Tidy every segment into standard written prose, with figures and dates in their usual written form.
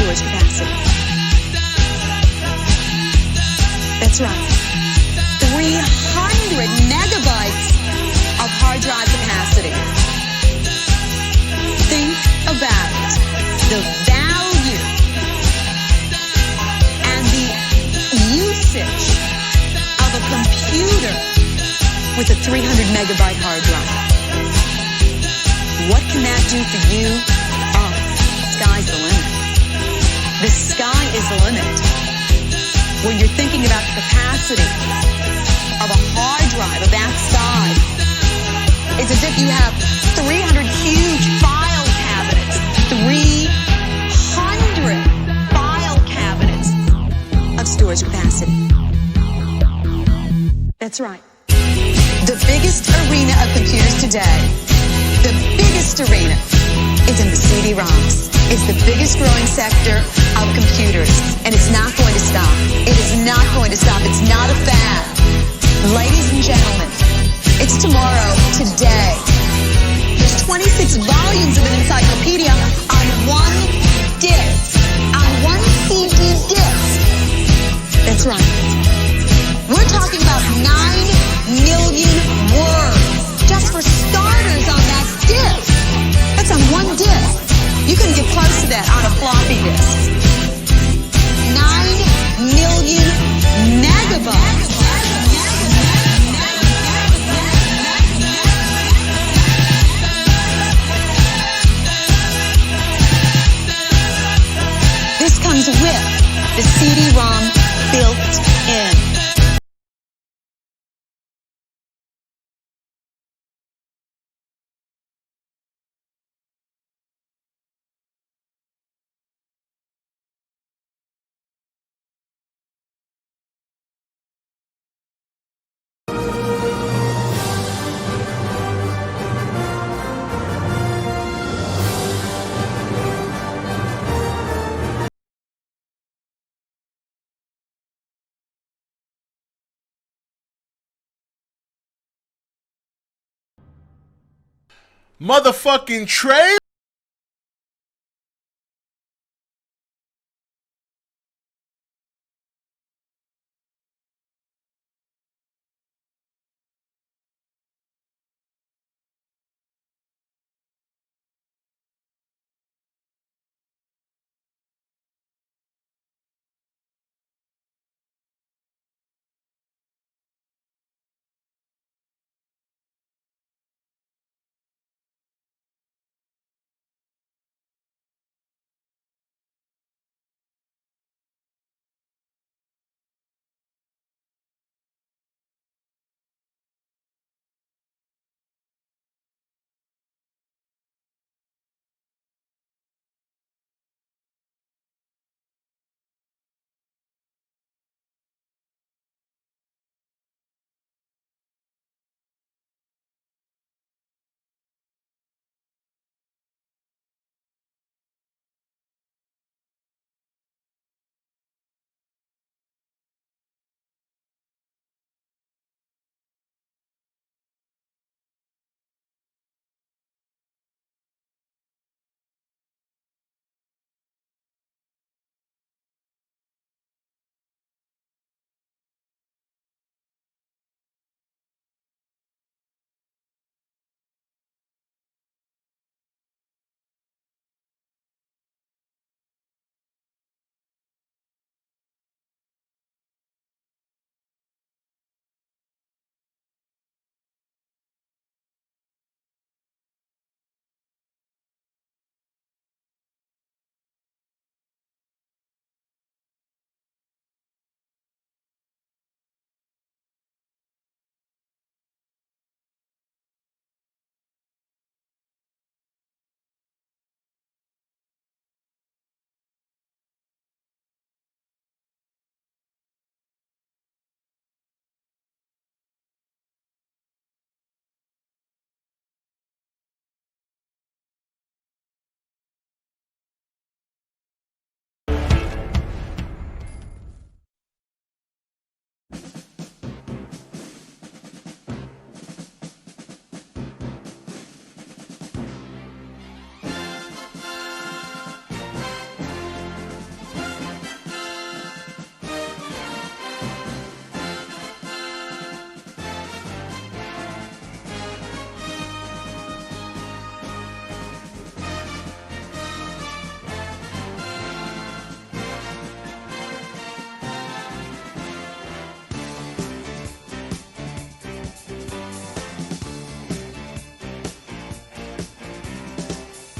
storage capacity. That's right. 300 megabytes of hard drive capacity. Think about it. The value and the usage of a computer with a 300 megabyte hard drive. What can that do for you? Oh, sky's the limit. The sky is the limit. When you're thinking about the capacity of a hard drive of that size, it's as if you have 300 huge file cabinets, 300 file cabinets of storage capacity. That's right. The biggest arena of computers today, the biggest arena is in the CD-ROMs. It's the biggest growing sector of computers, and it's not going to stop. It is not going to stop. It's not a fad. Ladies and gentlemen, it's tomorrow, today. There's 26 volumes of an encyclopedia on one disc, on one CD disc. That's right. We're talking about 9 million words just for starters on that disc. That's on one disc. You can get close to that on a floppy disk. 9 million megabytes. This comes with the CD-ROM built in. Motherfucking Trey.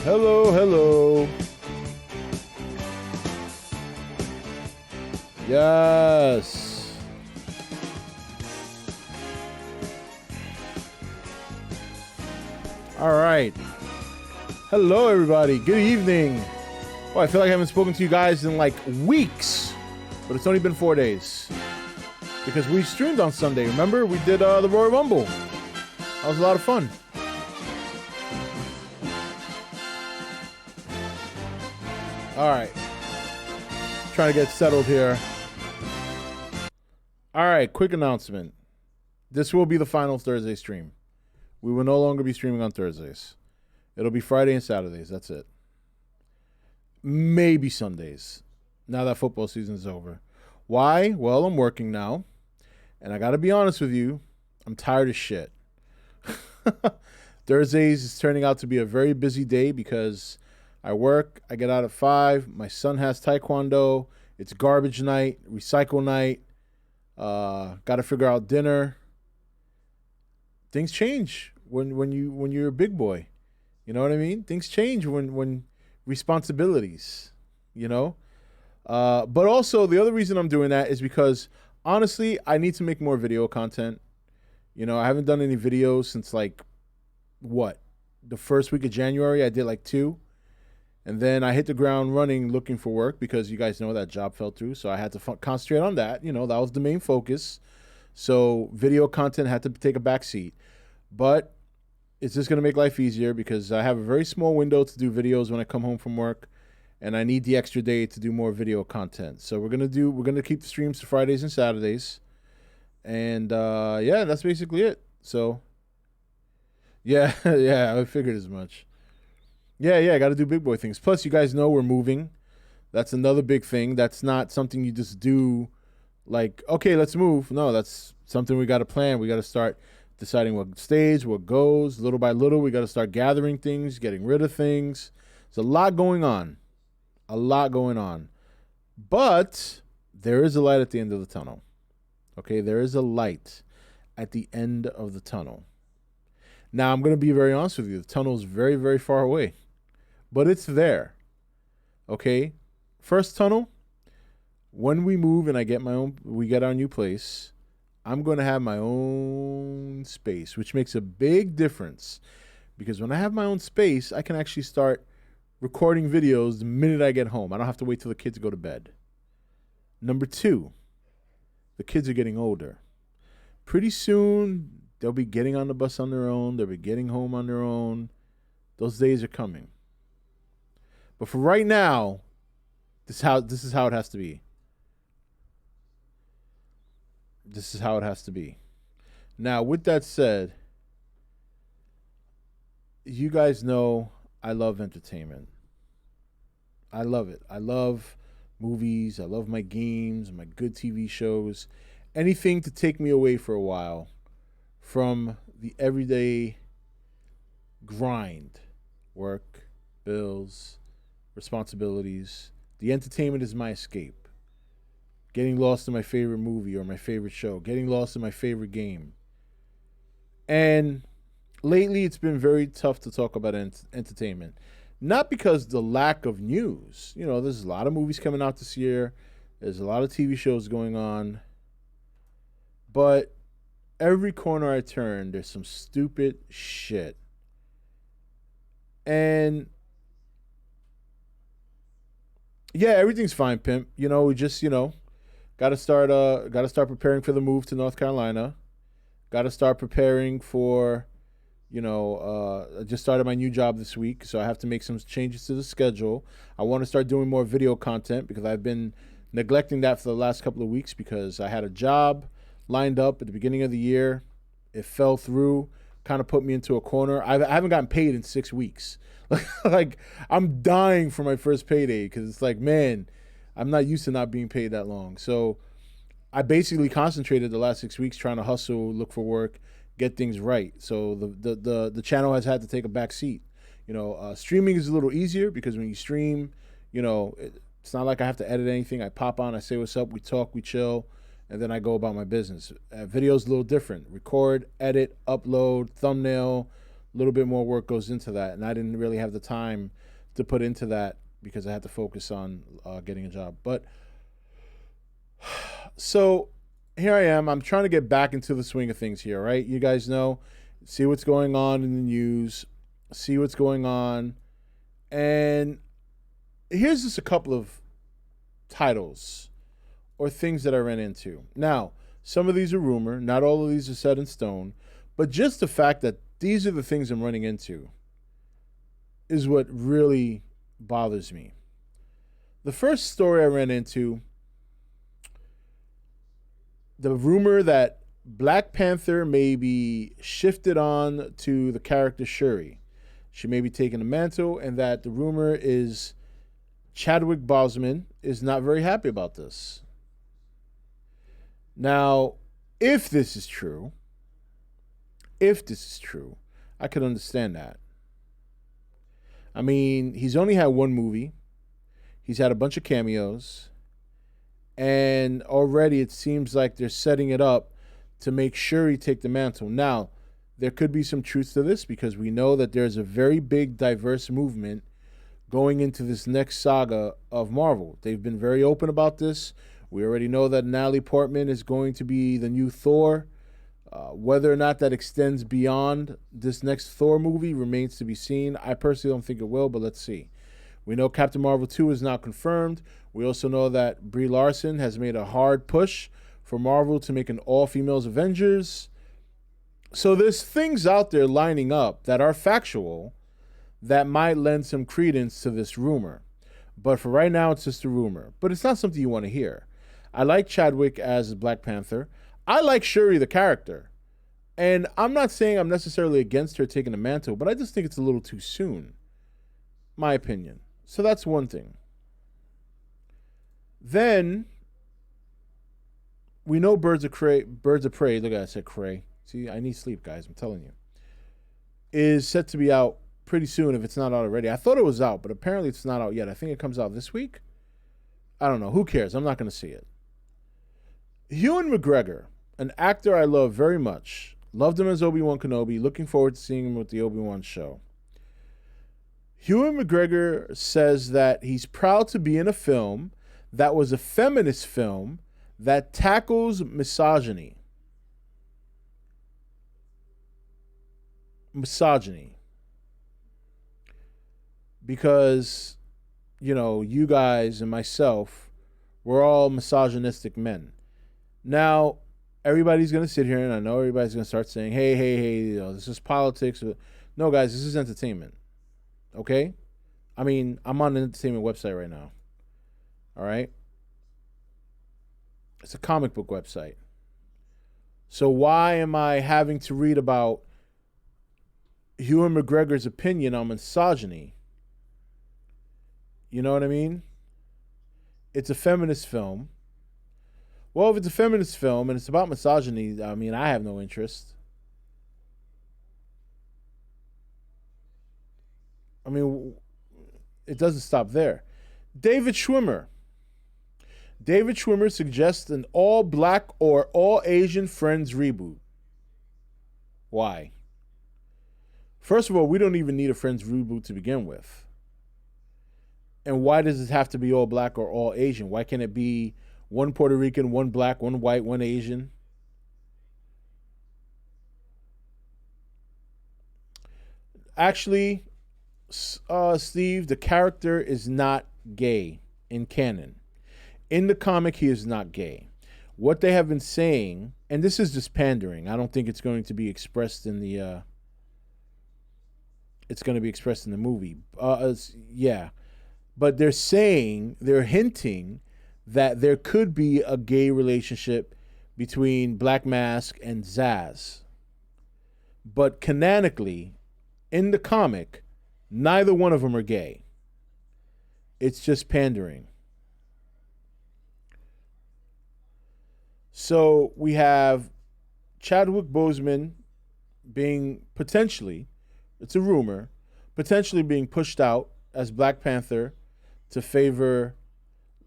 Hello, hello. Yes. All right. Hello, everybody. Good evening. Oh, I feel like I haven't spoken to you guys in like weeks, but it's only been 4 days because we streamed on Sunday. Remember, we did the Royal Rumble. That was a lot of fun. All right. Trying to get settled here. All right, quick announcement. This will be the final Thursday stream. We will no longer be streaming on Thursdays. It'll be Friday and Saturdays. That's it. Maybe Sundays. Now that football season is over. Why? Well, I'm working now. And I got to be honest with you. I'm tired of shit. Thursdays is turning out to be a very busy day because I work. I get out at 5. My son has taekwondo. It's garbage night, recycle night. Got to figure out dinner. Things change when you're a big boy. You know what I mean? Things change when responsibilities, you know? But also the other reason I'm doing that is because honestly, I need to make more video content. You know, I haven't done any videos since like the first week of January. I did like 2. And then I hit the ground running looking for work because you guys know that job fell through. So I had to concentrate on that. You know, that was the main focus. So video content had to take a back seat. But it's just going to make life easier because I have a very small window to do videos when I come home from work. And I need the extra day to do more video content. So we're going to keep the streams to Fridays and Saturdays. And yeah, that's basically it. So yeah, I figured as much. Yeah, I got to do big boy things. Plus, you guys know we're moving. That's another big thing. That's not something you just do like, okay, let's move. No, that's something we got to plan. We got to start deciding what stays, what goes. Little by little, we got to start gathering things, getting rid of things. There's a lot going on. But there is a light at the end of the tunnel. Okay, there is a light at the end of the tunnel. Now, I'm going to be very honest with you. The tunnel is very, very far away. But it's there. Okay? First tunnel, when we move and we get our new place, I'm going to have my own space, which makes a big difference. Because when I have my own space, I can actually start recording videos the minute I get home. I don't have to wait till the kids go to bed. Number 2, the kids are getting older. Pretty soon, they'll be getting on the bus on their own. They'll be getting home on their own. Those days are coming. But for right now, this is how it has to be. This is how it has to be. Now, with that said, you guys know I love entertainment. I love it. I love movies. I love my games, my good TV shows. Anything to take me away for a while from the everyday grind. Work, bills, responsibilities. The entertainment is my escape. Getting lost in my favorite movie or my favorite show. Getting lost in my favorite game. And lately it's been very tough to talk about entertainment. Not because the lack of news. You know, there's a lot of movies coming out this year. There's a lot of TV shows going on. But every corner I turn, there's some stupid shit. And yeah, everything's fine, pimp. You know, we just, gotta start preparing for the move to North Carolina. Gotta start preparing for, I just started my new job this week, so I have to make some changes to the schedule. I want to start doing more video content because I've been neglecting that for the last couple of weeks because I had a job lined up at the beginning of the year. It fell through, kind of put me into a corner. I haven't gotten paid in 6 weeks. Like, I'm dying for my first payday because it's like, man, I'm not used to not being paid that long. So I basically concentrated the last 6 weeks trying to hustle, look for work, get things right. So the channel has had to take a back seat. Streaming is a little easier because when you stream, it's not like I have to edit anything. I pop on, I say what's up, we talk, we chill, and then I go about my business. Video's a little different. Record, edit, upload, thumbnail, a little bit more work goes into that. And I didn't really have the time to put into that because I had to focus on getting a job. But so here I am. I'm trying to get back into the swing of things here, right? You guys know, see what's going on in the news, see what's going on. And here's just a couple of titles or things that I ran into. Now, some of these are rumor. Not all of these are set in stone. But just the fact that these are the things I'm running into is what really bothers me. The first story I ran into, the rumor that Black Panther may be shifted on to the character Shuri. She may be taking the mantle, and that the rumor is Chadwick Boseman is not very happy about this. Now, if this is true, I could understand that. I mean, he's only had one movie. He's had a bunch of cameos. And already it seems like they're setting it up to make sure he take the mantle. Now, there could be some truth to this because we know that there's a very big diverse movement going into this next saga of Marvel. They've been very open about this. We already know that Natalie Portman is going to be the new Thor. Whether or not that extends beyond this next Thor movie remains to be seen. I personally don't think it will, but let's see. We know Captain Marvel 2 is now confirmed. We also know that Brie Larson has made a hard push for Marvel to make an all-females Avengers. So there's things out there lining up that are factual that might lend some credence to this rumor. But for right now, it's just a rumor. But it's not something you want to hear. I like Chadwick as Black Panther. I like Shuri, the character. And I'm not saying I'm necessarily against her taking the mantle, but I just think it's a little too soon. My opinion. So that's one thing. Then, we know Birds of Prey, look at that, I said Cray. See, I need sleep, guys, I'm telling you. Is set to be out pretty soon if it's not out already. I thought it was out, but apparently it's not out yet. I think it comes out this week. I don't know. Who cares? I'm not going to see it. Ewan McGregor, an actor I love very much. Loved him as Obi-Wan Kenobi. Looking forward to seeing him with the Obi-Wan show. Ewan McGregor says that he's proud to be in a film that was a feminist film that tackles misogyny. Because, you know, you guys and myself, we're all misogynistic men. Now, everybody's going to sit here and I know everybody's going to start saying, hey, you know, this is politics. No, guys, this is entertainment. Okay? I mean, I'm on an entertainment website right now. All right? It's a comic book website. So why am I having to read about Ewan McGregor's opinion on misogyny? You know what I mean? It's a feminist film. Well, if it's a feminist film and it's about misogyny, I mean, I have no interest. I mean, it doesn't stop there. David Schwimmer suggests an all black or all Asian Friends reboot. Why? First of all, we don't even need a Friends reboot to begin with. And why does it have to be all black or all Asian? Why can't it be one Puerto Rican, one black, one white, one Asian? Actually, Steve, the character is not gay in canon. In the comic, he is not gay. What they have been saying, and this is just pandering. I don't think it's going to be expressed in the. It's going to be expressed in the movie. Yeah, but they're hinting that there could be a gay relationship between Black Mask and Zaz. But canonically, in the comic, neither one of them are gay. It's just pandering. So we have Chadwick Boseman being potentially, it's a rumor, potentially being pushed out as Black Panther to favor,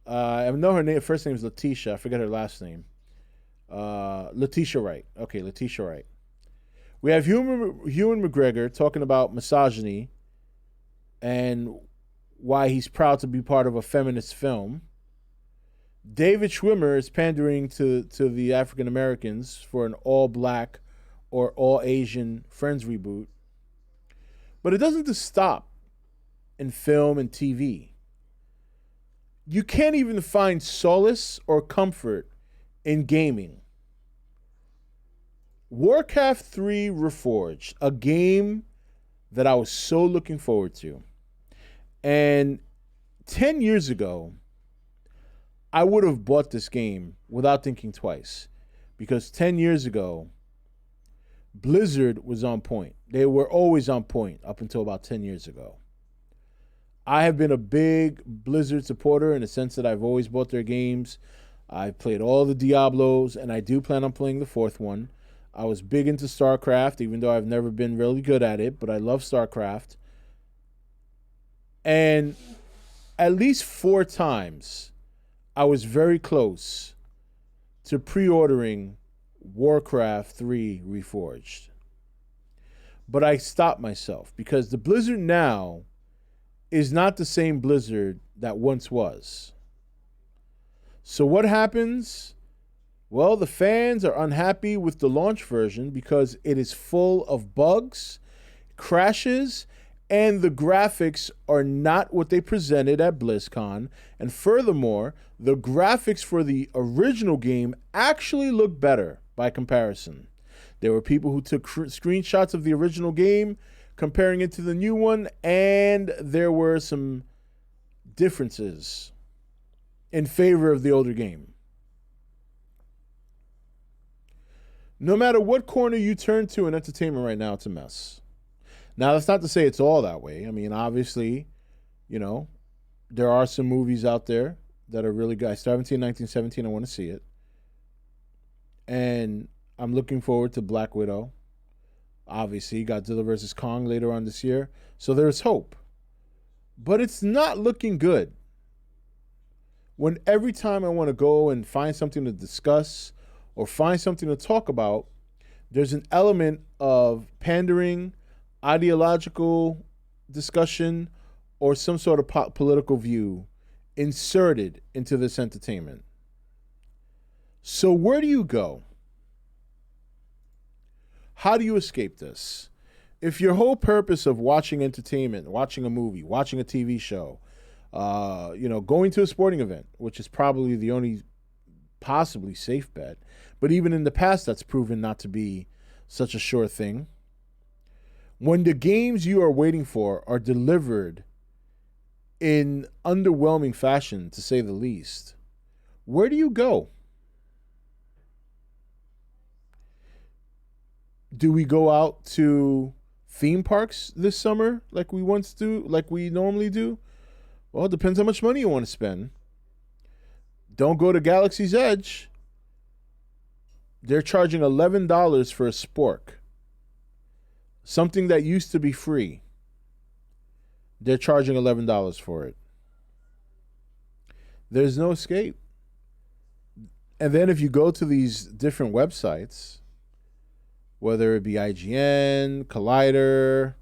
I know her first name is Letitia, I forget her last name. Letitia Wright. Okay, Letitia Wright. We have Ewan McGregor talking about misogyny and why he's proud to be part of a feminist film. David Schwimmer is pandering to the African Americans for an all black or all Asian Friends reboot. But it doesn't just stop in film and TV. You can't even find solace or comfort in gaming. Warcraft 3 Reforged, a game that I was so looking forward to. And 10 years ago, I would have bought this game without thinking twice. Because 10 years ago, Blizzard was on point. They were always on point up until about 10 years ago. I have been a big Blizzard supporter in the sense that I've always bought their games. I've played all the Diablos, and I do plan on playing the fourth one. I was big into StarCraft, even though I've never been really good at it, but I love StarCraft. And at least 4 times, I was very close to pre-ordering Warcraft 3 Reforged. But I stopped myself because the Blizzard now is not the same Blizzard that once was. So what happens? Well, the fans are unhappy with the launch version because it is full of bugs, crashes, and the graphics are not what they presented at BlizzCon. And furthermore, the graphics for the original game actually look better by comparison. There were people who took screenshots of the original game comparing it to the new one, and there were some differences in favor of the older game. No matter what corner you turn to in entertainment right now, it's a mess. Now, that's not to say it's all that way. I mean, obviously, there are some movies out there that are really good. I still haven't seen 1917. I want to see it. And I'm looking forward to Black Widow. Obviously, Godzilla vs. Kong later on this year. So there's hope. But it's not looking good. When every time I want to go and find something to discuss or find something to talk about, there's an element of pandering, ideological discussion, or some sort of political view inserted into this entertainment. So where do you go? How do you escape this? If your whole purpose of watching entertainment, watching a movie, watching a TV show, going to a sporting event, which is probably the only possibly safe bet, but even in the past, that's proven not to be such a sure thing. When the games you are waiting for are delivered in underwhelming fashion, to say the least, where do you go? Do we go out to theme parks this summer like we normally do? Well, it depends how much money you want to spend. Don't go to Galaxy's Edge. They're charging $11 for a spork. Something that used to be free. They're charging $11 for it. There's no escape. And then if you go to these different websites, whether it be IGN, Collider,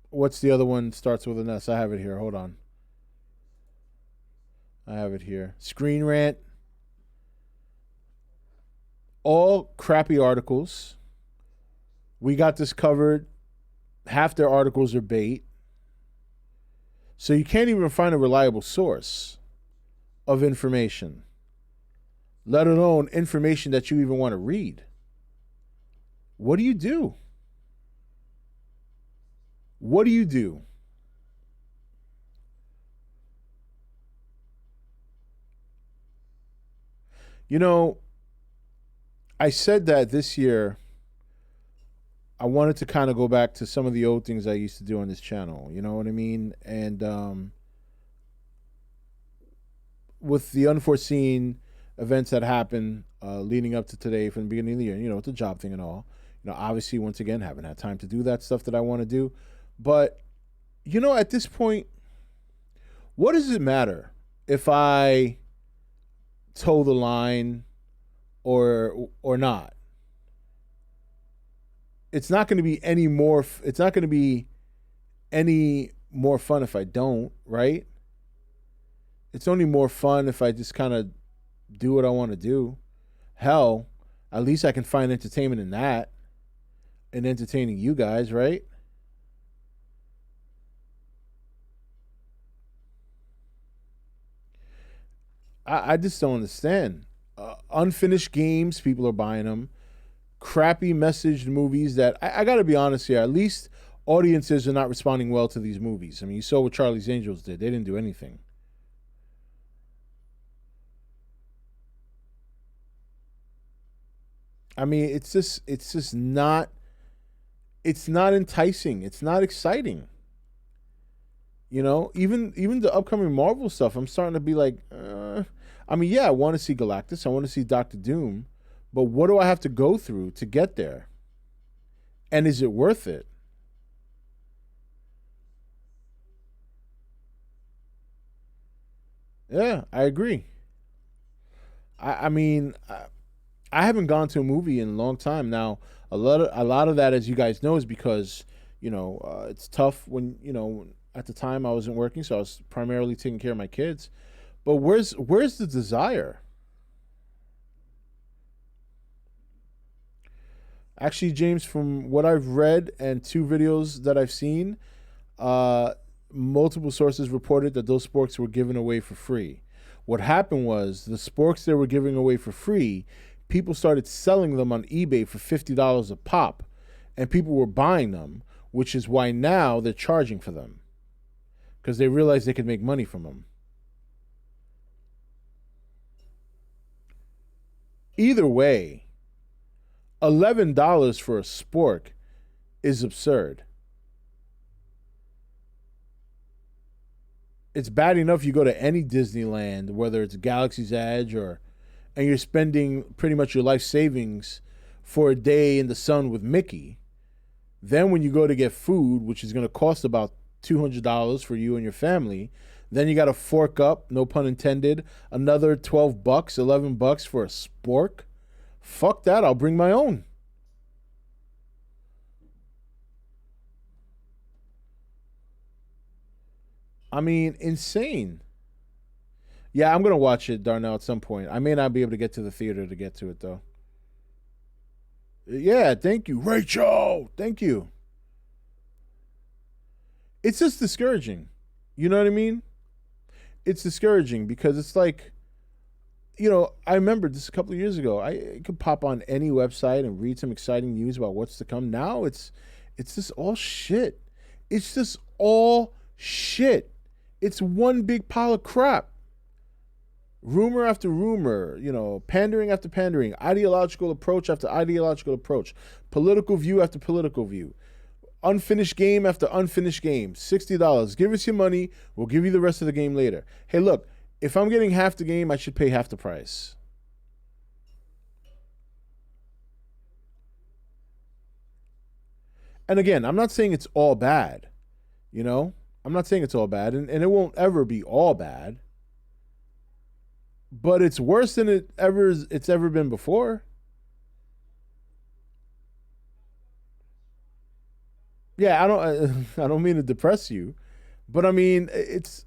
what's the other one starts with an S? I have it here. Hold on. I have it here. Screen Rant. All crappy articles. We got this covered. Half their articles are bait. So you can't even find a reliable source of information, let alone information that you even want to read. What do you do? What do you do? I said that this year I wanted to kind of go back to some of the old things I used to do on this channel. You know what I mean? And with the unforeseen events that happened leading up to today from the beginning of the year, with the job thing and all, obviously, once again, haven't had time to do that stuff that I want to do. But, at this point, what does it matter if I toe the line or not? It's not going to be any more. It's not going to be any more fun if I don't, right? It's only more fun if I just kind of do what I want to do. Hell, at least I can find entertainment in that and entertaining you guys, right? I just don't understand. Unfinished games, people are buying them. Crappy messaged movies that I got to be honest here. At least audiences are not responding well to these movies. I mean, you saw what Charlie's Angels did. They didn't do anything. I mean, it's just not it's not enticing. It's not exciting. Even the upcoming Marvel stuff, I'm starting to be like, I mean, yeah, I want to see Galactus, I want to see Doctor Doom, but what do I have to go through to get there? And is it worth it? Yeah, I agree. I mean, I haven't gone to a movie in a long time now. A lot of that, as you guys know, is because it's tough when at the time I wasn't working, so I was primarily taking care of my kids. But where's the desire? Actually, James, from what I've read and two videos that I've seen, uh, multiple sources reported that those sporks were given away for free. What happened was the sporks they were giving away for free, people started selling them on eBay for $50 a pop, and people were buying them, which is why now they're charging for them because they realized they could make money from them. Either way, $11 for a spork is absurd. It's bad enough you go to any Disneyland, whether it's Galaxy's Edge and you're spending pretty much your life savings for a day in the sun with Mickey. Then when you go to get food, which is going to cost about $200 for you and your family, then you got to fork up, no pun intended, another 12 bucks, 11 bucks for a spork. Fuck that, I'll bring my own. I mean, insane. Yeah, I'm gonna watch it, Darnell, at some point. I may not be able to get to the theater to get to it though. Yeah, thank you, Rachel. Thank you. It's just discouraging. You know what I mean? It's discouraging because it's like, I remember this a couple of years ago. I could pop on any website and read some exciting news about what's to come. Now it's just all shit. It's just all shit. It's one big pile of crap. Rumor after rumor, pandering after pandering, ideological approach after ideological approach, political view after political view, unfinished game after unfinished game. $60. Give us your money. We'll give you the rest of the game later. Hey, look, if I'm getting half the game, I should pay half the price. And again, I'm not saying it's all bad. You know, I'm not saying it's all bad, and it won't ever be all bad. But it's worse than it's ever been before. Yeah, I don't mean to depress you, but I mean it's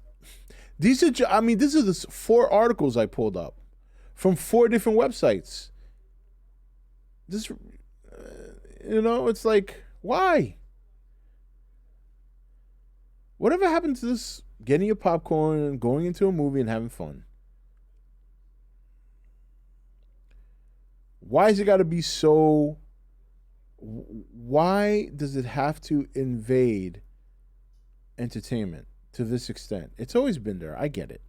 these are I mean this is the four articles I pulled up from four different websites. This it's like why? Whatever happened to this getting your popcorn and going into a movie and having fun? Why is it got to be so? Why does it have to invade entertainment to this extent? It's always been there. I get it.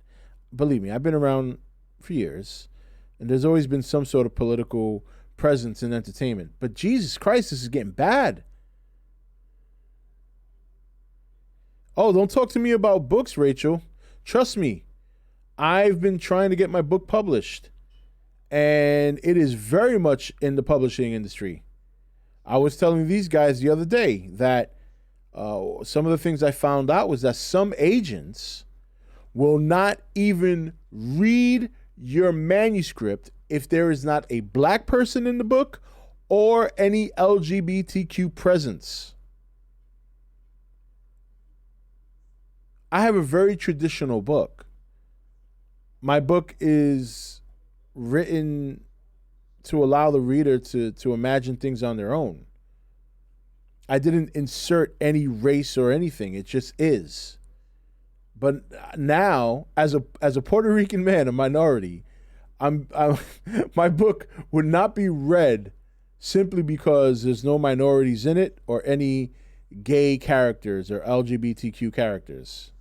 Believe me, I've been around for years, and there's always been some sort of political presence in entertainment. But Jesus Christ, this is getting bad. Oh, don't talk to me about books, Rachel. Trust me, I've been trying to get my book published, and it is very much in the publishing industry. I was telling these guys the other day that some of the things I found out was that some agents will not even read your manuscript if there is not a black person in the book or any LGBTQ presence. I have a very traditional book. My book is written to allow the reader to imagine things on their own. I didn't insert any race or anything. It just is. But now, as a Puerto Rican man, a minority, I'm my book would not be read simply because there's no minorities in it or any gay characters or LGBTQ characters.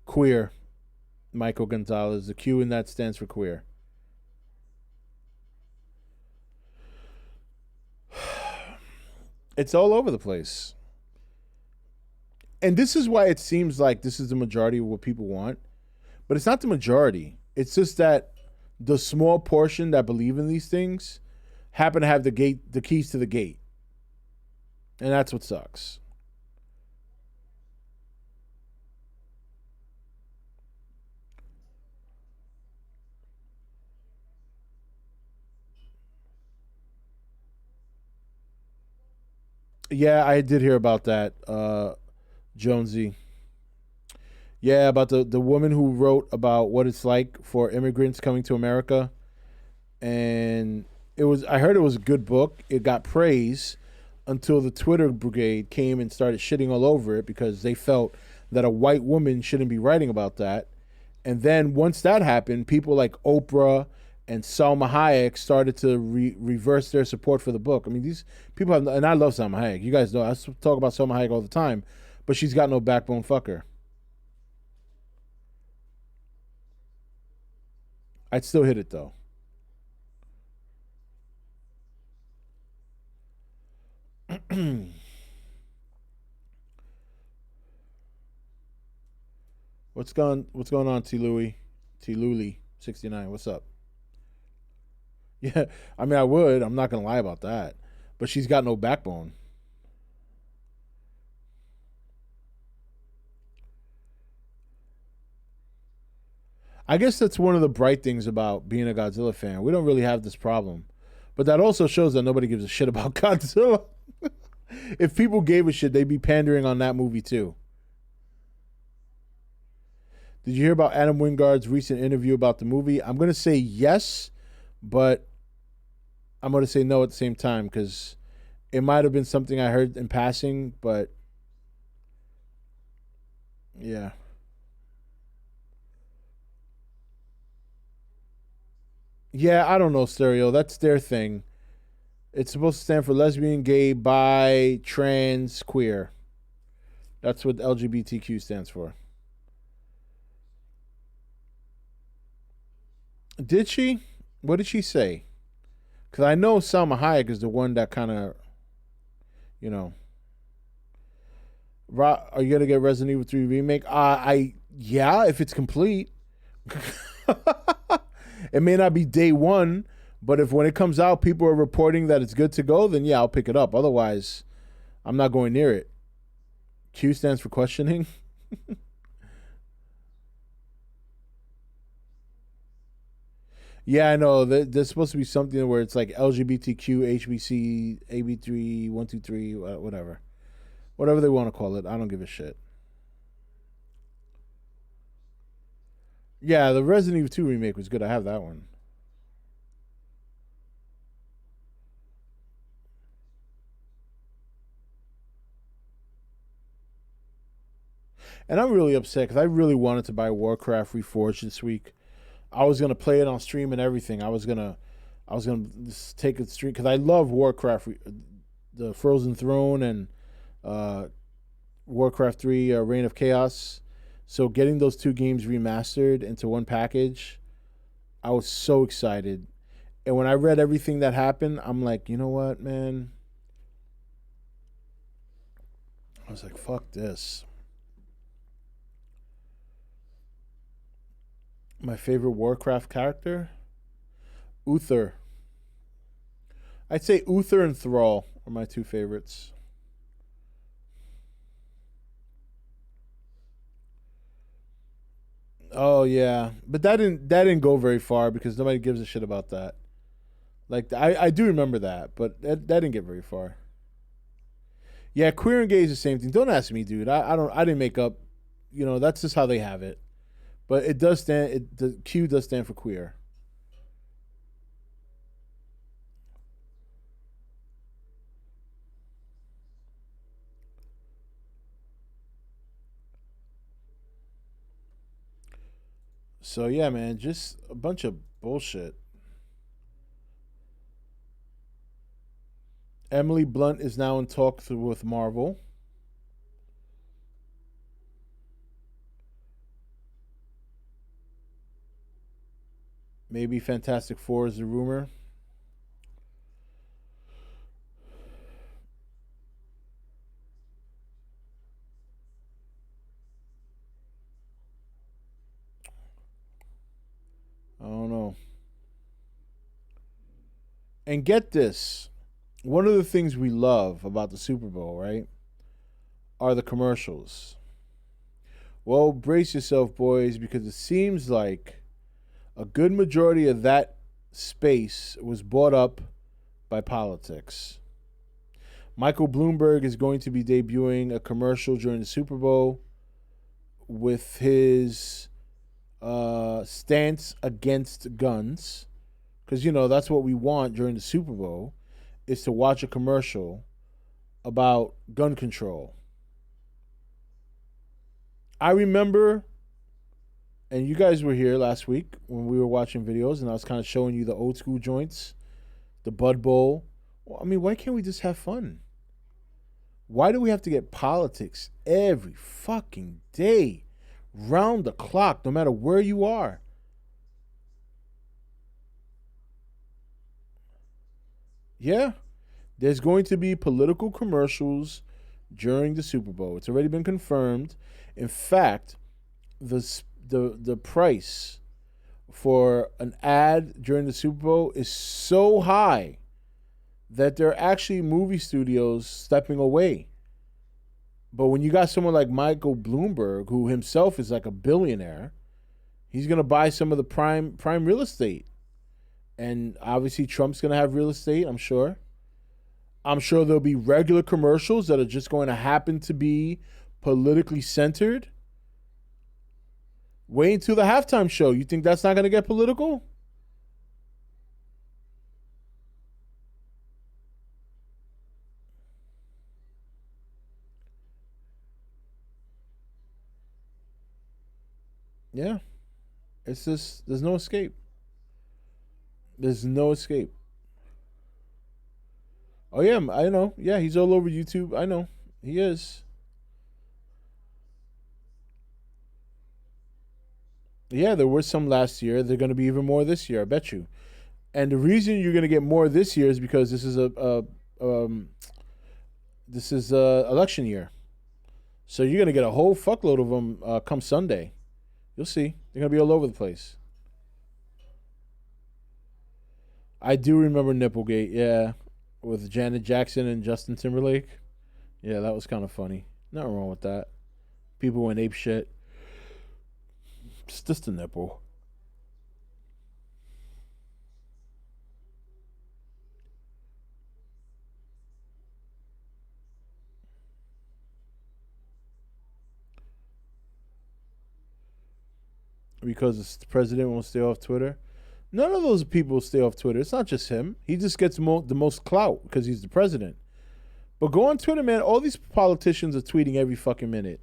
Queer, Michael Gonzalez. The Q in that stands for queer. It's all over the place. And this is why it seems like this is the majority of what people want. But it's not the majority. It's just that the small portion that believe in these things happen to have the keys to the gate. And that's what sucks. Yeah, I did hear about that, Jonesy. Yeah, about the woman who wrote about what it's like for immigrants coming to America, and I heard it was a good book. It got praise until the Twitter brigade came and started shitting all over it because they felt that a white woman shouldn't be writing about that. And then once that happened, people like Oprah and Salma Hayek started to reverse their support for the book. I mean, these people have, and I love Salma Hayek. You guys know I talk about Salma Hayek all the time, but she's got no backbone. Fucker. I'd still hit it though. What's going on, T Louie? T Luli 69. What's up? Yeah, I mean I would. I'm not gonna lie about that. But she's got no backbone. I guess that's one of the bright things about being a Godzilla fan. We don't really have this problem. But that also shows that nobody gives a shit about Godzilla. If people gave a shit, they'd be pandering on that movie too. Did you hear about Adam Wingard's recent interview about the movie? I'm going to say yes, but I'm going to say no at the same time because it might have been something I heard in passing, but yeah. Yeah, I don't know, Stereo. That's their thing. It's supposed to stand for lesbian, gay, bi, trans, queer. That's what LGBTQ stands for. Did she? What did she say? Because I know Salma Hayek is the one that kind of, you know, are you gonna get Resident Evil 3 remake? I yeah, if it's complete. It may not be day one, but if when it comes out, people are reporting that it's good to go, then yeah, I'll pick it up. Otherwise, I'm not going near it. Q stands for questioning. Yeah, I know. There's supposed to be something where it's like LGBTQ, HBC, AB3, 123, whatever. Whatever they want to call it. I don't give a shit. Yeah, the Resident Evil 2 remake was good. I have that one. And I'm really upset because I really wanted to buy Warcraft Reforged this week. I was gonna play it on stream and everything. I was gonna just take a stream because I love Warcraft, the Frozen Throne and uh, Warcraft 3, Reign of Chaos. So getting those two games remastered into one package, I was so excited. And when I read everything that happened, I'm like, you know what, man? I was like, fuck this. My favorite Warcraft character, Uther. I'd say Uther and Thrall are my two favorites. Oh yeah, but that didn't go very far because nobody gives a shit about that. Like I do remember that, but that didn't get very far. Yeah, queer and gay is the same thing. Don't ask me, dude. I didn't make up. That's just how they have it. But it does stand. The Q does stand for queer. So yeah, man, just a bunch of bullshit. Emily Blunt is now in talks with Marvel. Maybe Fantastic Four is the rumor. I don't know. And get this. One of the things we love about the Super Bowl, right, are the commercials. Well, brace yourself, boys, because it seems like a good majority of that space was bought up by politics. Michael Bloomberg is going to be debuting a commercial during the Super Bowl with his stance against guns. Because, that's what we want during the Super Bowl, is to watch a commercial about gun control. I remember, and you guys were here last week when we were watching videos, and I was kind of showing you the old school joints, the Bud Bowl. Well, I mean, why can't we just have fun? Why do we have to get politics every fucking day, round the clock, no matter where you are? Yeah, there's going to be political commercials during the Super Bowl. It's already been confirmed. In fact, the price for an ad during the Super Bowl is so high that there are actually movie studios stepping away. But when you got someone like Michael Bloomberg, who himself is like a billionaire, he's gonna buy some of the prime real estate. And obviously Trump's gonna have real estate, I'm sure. I'm sure there'll be regular commercials that are just going to happen to be politically centered. Wait until the halftime show. You think that's not gonna get political? Yeah. It's just there's no escape. There's no escape. Oh yeah, I know. Yeah, he's all over YouTube. I know. He is. Yeah, there were some last year. They're going to be even more this year, I bet you. And the reason you're going to get more this year is because this is a election year. So you're going to get a whole fuckload of them come Sunday. You'll see. They're going to be all over the place. I do remember Nipplegate, yeah, with Janet Jackson and Justin Timberlake. Yeah, that was kind of funny. Nothing wrong with that. People went ape shit. It's just a nipple. Because the president won't stay off Twitter. None of those people stay off Twitter. It's not just him. He just gets the most clout because he's the president. But go on Twitter, man. All these politicians are tweeting every fucking minute.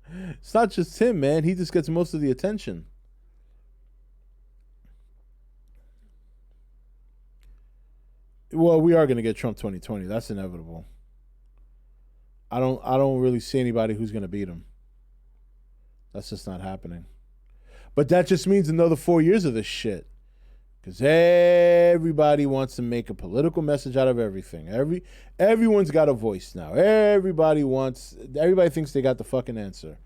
It's not just him, man. He just gets most of the attention. Well, we are going to get Trump 2020. That's inevitable. I don't really see anybody who's going to beat him. That's just not happening. But that just means another 4 years of this shit. Because everybody wants to make a political message out of everything. Everyone's got a voice now. Everybody thinks they got the fucking answer.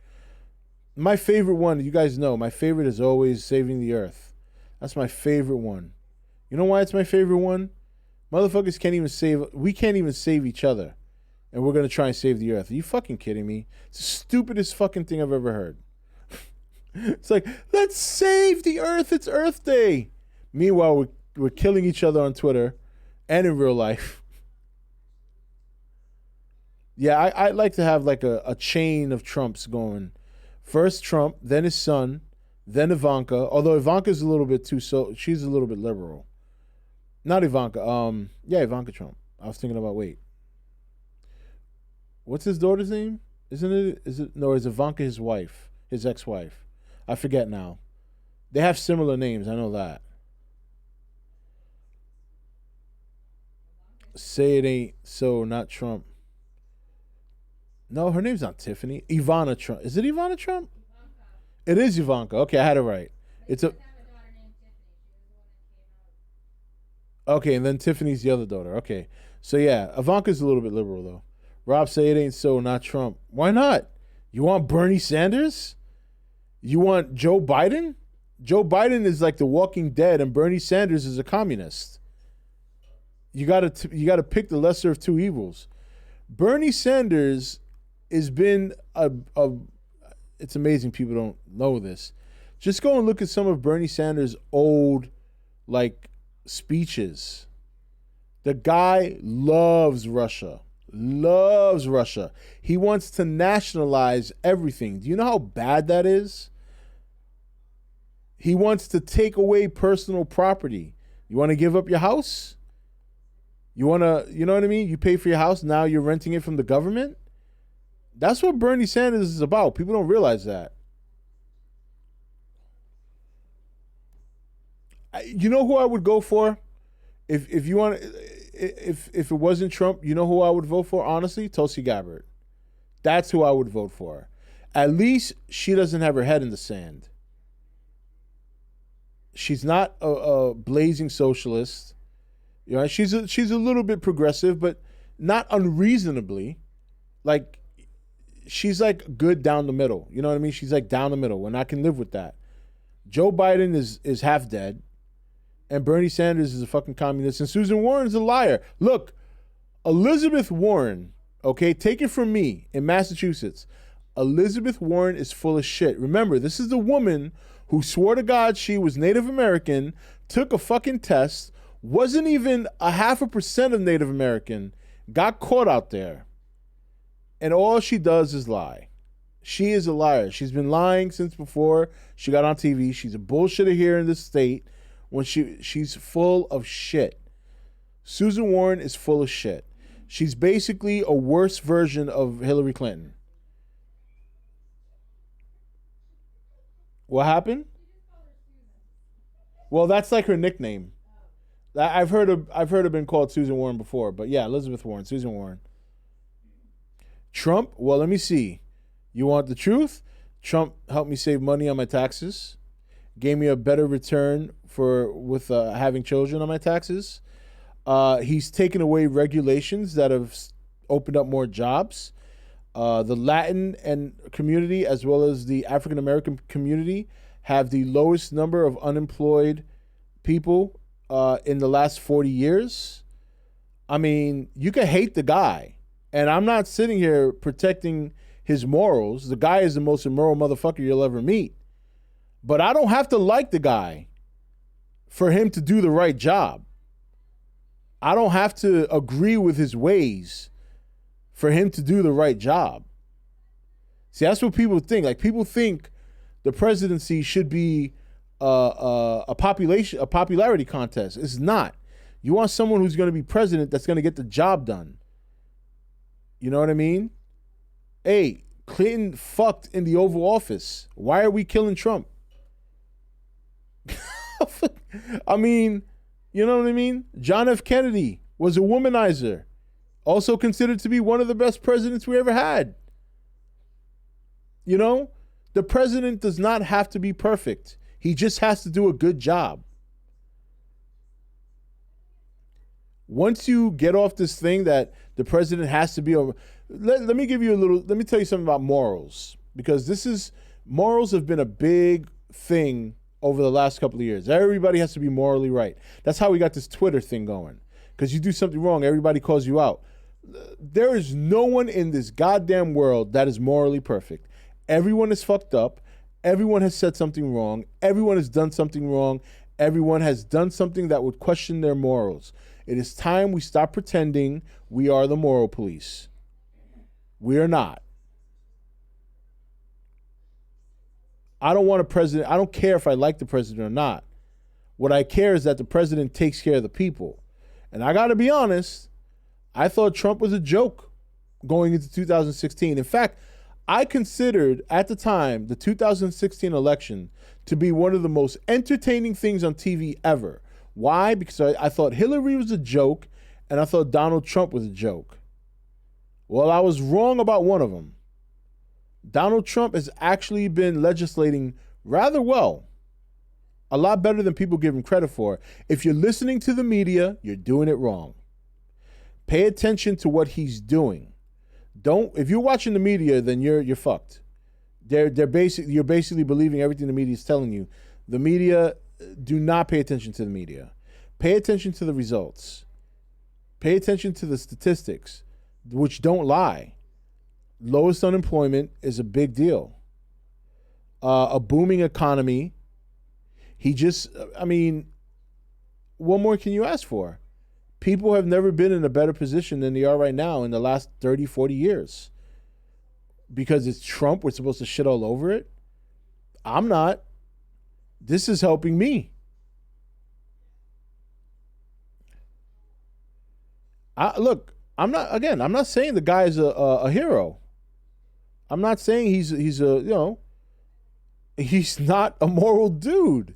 My favorite one, you guys know, my favorite is always Saving the Earth. That's my favorite one. You know why it's my favorite one? Motherfuckers we can't even save each other. And we're going to try and save the Earth. Are you fucking kidding me? It's the stupidest fucking thing I've ever heard. It's like, let's save the Earth. It's Earth Day. Meanwhile, we're killing each other on Twitter and in real life. Yeah, I'd like to have like a chain of Trumps going. First Trump, then his son, then Ivanka. Although Ivanka's a little bit too so she's a little bit liberal. Not Ivanka. Yeah, Ivanka Trump. I was thinking about wait. What's his daughter's name? Isn't it is it no, is Ivanka his wife, his ex-wife? I forget now. They have similar names, I know that. Say it ain't so, not Trump. No, her name's not Tiffany. Ivana Trump. Is it Ivana Trump? It is Ivanka. Okay, I had it right. It's a okay, and then Tiffany's the other daughter. Okay, so yeah, Ivanka's a little bit liberal though. Rob say it ain't so, not Trump. Why not? You want Bernie Sanders? You want Joe Biden? Joe Biden is like the Walking Dead, and Bernie Sanders is a communist. You gotta pick the lesser of two evils. Bernie Sanders has been a it's amazing people don't know this. Just go and look at some of Bernie Sanders' old like speeches. The guy loves Russia. Loves Russia. He wants to nationalize everything. Do you know how bad that is? He wants to take away personal property. You want to give up your house? You want to, you know what I mean? You pay for your house, now you're renting it from the government? That's what Bernie Sanders is about. People don't realize that. You know who I would go for? If you want, if it wasn't Trump, you know who I would vote for? Honestly, Tulsi Gabbard. That's who I would vote for. At least she doesn't have her head in the sand. She's not a blazing socialist. You know, she's a little bit progressive, but not unreasonably. Like she's like good down the middle. You know what I mean? She's like down the middle, and I can live with that. Joe Biden is half dead, and Bernie Sanders is a fucking communist, and Susan Warren's a liar. Look, Elizabeth Warren, okay, take it from me in Massachusetts. Elizabeth Warren is full of shit. Remember, this is the woman who swore to God she was Native American, took a fucking test, wasn't even 0.5% of Native American, got caught out there, and all she does is lie. She is a liar. She's been lying since before she got on TV. She's a bullshitter here in this state. When she's full of shit. Susan Warren is full of shit. She's basically a worse version of Hillary Clinton. What happened? Well, that's like her nickname. I've heard her been called Susan Warren before, but yeah, Elizabeth Warren, Susan Warren. Trump, well, let me see. You want the truth? Trump helped me save money on my taxes, gave me a better return with having children on my taxes. He's taken away regulations that have opened up more jobs. The Latin and community, as well as the African American community, have the lowest number of unemployed people in the last 40 years. I mean, you can hate the guy, and I'm not sitting here protecting his morals. The guy is the most immoral motherfucker you'll ever meet. But I don't have to like the guy for him to do the right job. I don't have to agree with his ways for him to do the right job. See, that's what people think. Like, people think the presidency should be a popularity contest. It's not. You want someone who's going to be president that's going to get the job done. You know what I mean? Hey, Clinton fucked in the Oval Office. Why are we killing Trump? I mean, you know what I mean? John F. Kennedy was a womanizer, also considered to be one of the best presidents we ever had. You know, the president does not have to be perfect. He just has to do a good job. Once you get off this thing that the president has to be over, let me tell you something about morals, because morals have been a big thing over the last couple of years. Everybody has to be morally right. That's how we got this Twitter thing going. Because you do something wrong, everybody calls you out. There is no one in this goddamn world that is morally perfect. Everyone is fucked up. Everyone has said something wrong. Everyone has done something wrong. Everyone has done something that would question their morals. It is time we stop pretending we are the moral police. We are not. I don't want a president. I don't care if I like the president or not. What I care is that the president takes care of the people. And I got to be honest, I thought Trump was a joke going into 2016. In fact, I considered at the time the 2016 election to be one of the most entertaining things on TV ever. Why? Because I thought Hillary was a joke and I thought Donald Trump was a joke. Well, I was wrong about one of them. Donald Trump has actually been legislating rather well. A lot better than people give him credit for. If you're listening to the media, you're doing it wrong. Pay attention to what he's doing. If you're watching the media, then you're fucked. You're basically believing everything the media is telling you. The media, do not pay attention to the media. Pay attention to the results. Pay attention to the statistics, which don't lie. Lowest unemployment is a big deal. A booming economy. What more can you ask for? People have never been in a better position than they are right now in the last 30, 40 years. Because it's Trump, we're supposed to shit all over it? I'm not. This is helping me. I'm not saying the guy is a hero. I'm not saying he's not a moral dude.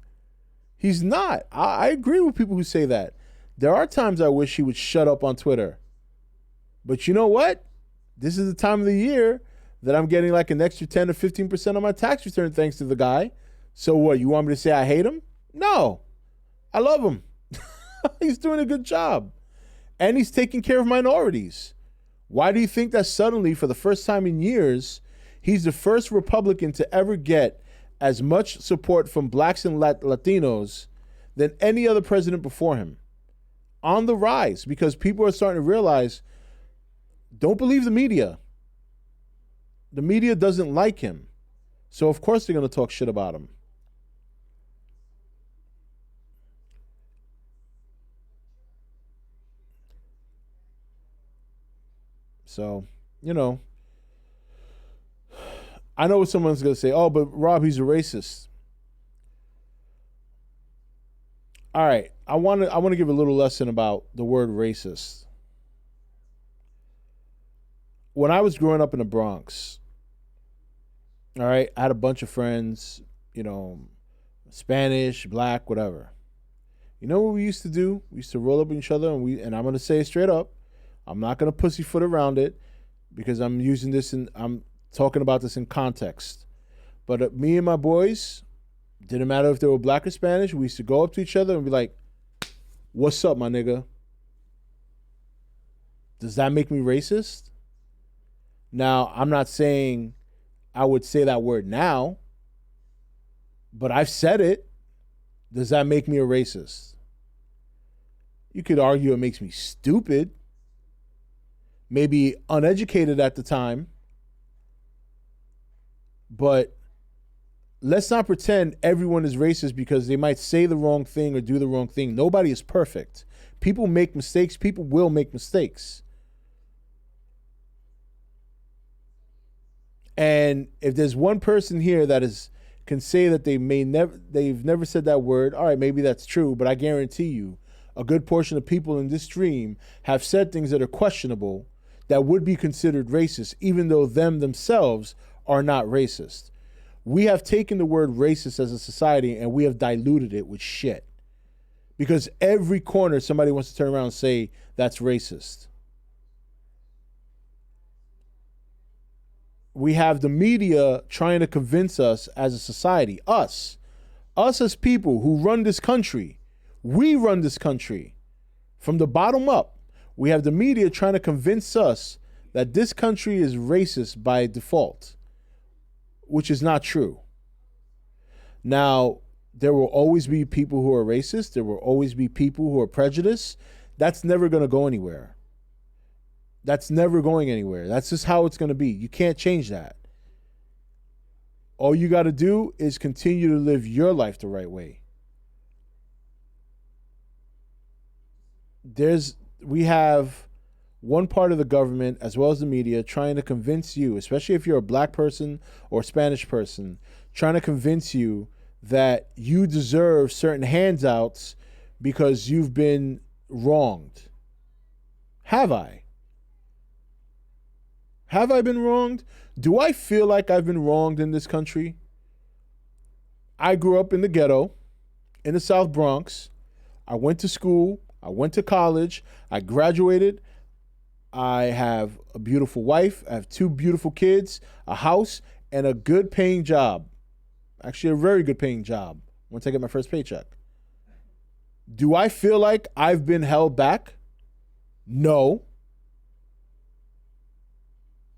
He's not. I agree with people who say that. There are times I wish he would shut up on Twitter. But you know what? This is the time of the year that I'm getting like an extra 10 to 15% on my tax return thanks to the guy. So what, you want me to say I hate him? No. I love him. He's doing a good job. And he's taking care of minorities. Why do you think that suddenly, for the first time in years, he's the first Republican to ever get as much support from blacks and Latinos than any other president before him? On the rise, because people are starting to realize, don't believe the media. The media doesn't like him. So of course they're going to talk shit about him. So, I know what someone's going to say. Oh, but Rob, he's a racist. All right. I want to give a little lesson about the word racist. When I was growing up in the Bronx, all right, I had a bunch of friends, Spanish, black, whatever. You know what we used to do? We used to roll up with each other, and I'm going to say it straight up. I'm not going to pussyfoot around it because I'm talking about this in context. But me and my boys, didn't matter if they were black or Spanish, we used to go up to each other and be like, "What's up, my nigga?" Does that make me racist? Now, I'm not saying I would say that word now, but I've said it. Does that make me a racist? You could argue it makes me stupid, maybe uneducated at the time, but let's not pretend everyone is racist because they might say the wrong thing or do the wrong thing. Nobody is perfect. People make mistakes. People will make mistakes. And if there's one person here that can say that they've never said that word, all right, maybe that's true, but I guarantee you a good portion of people in this stream have said things that are questionable that would be considered racist, even though themselves are not racist. We have taken the word racist as a society and we have diluted it with shit. Because every corner somebody wants to turn around and say that's racist. We have the media trying to convince us as a society, us as people who run this country, we run this country from the bottom up. We have the media trying to convince us that this country is racist by default, which is not true. Now, there will always be people who are racist. There will always be people who are prejudiced. That's never going to go anywhere. That's never going anywhere. That's just how it's going to be. You can't change that. All you got to do is continue to live your life the right way. We have one part of the government as well as the media trying to convince you, especially if you're a black person or Spanish person, trying to convince you that you deserve certain handouts because you've been wronged. Have I? Have I been wronged? Do I feel like I've been wronged in this country? I grew up in the ghetto, in the South Bronx. I went to school. I went to college. I graduated. I have a beautiful wife. I have 2 beautiful kids, a house, and a good paying job. Actually, a very good paying job once I get my first paycheck. Do I feel like I've been held back? No.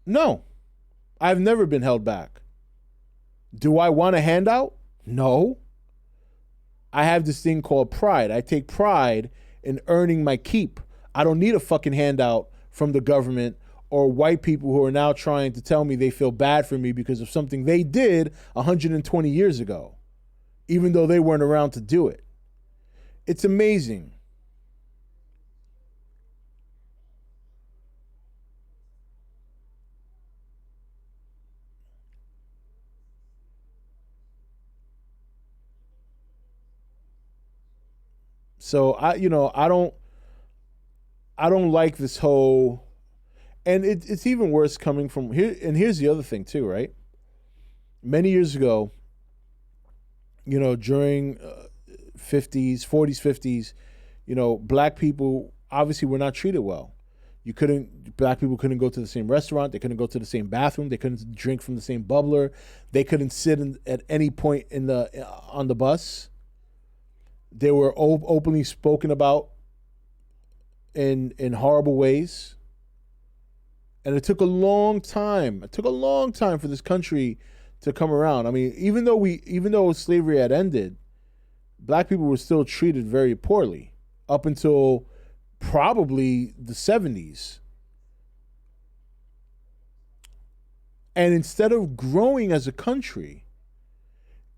No. I've never been held back. Do I want a handout? No. I have this thing called pride. I take pride in earning my keep. I don't need a fucking handout from the government or white people who are now trying to tell me they feel bad for me because of something they did 120 years ago, even though they weren't around to do it. It's amazing. So I don't like this whole, and it's even worse coming from here. And here's the other thing too, right? Many years ago, during 50s, 40s, 50s, black people obviously were not treated well. Black people couldn't go to the same restaurant. They couldn't go to the same bathroom. They couldn't drink from the same bubbler. They couldn't sit at any point on the bus. They were openly spoken about in horrible ways. And it took a long time. It took a long time for this country to come around. I mean, even though slavery had ended, black people were still treated very poorly up until probably the 70s. And instead of growing as a country,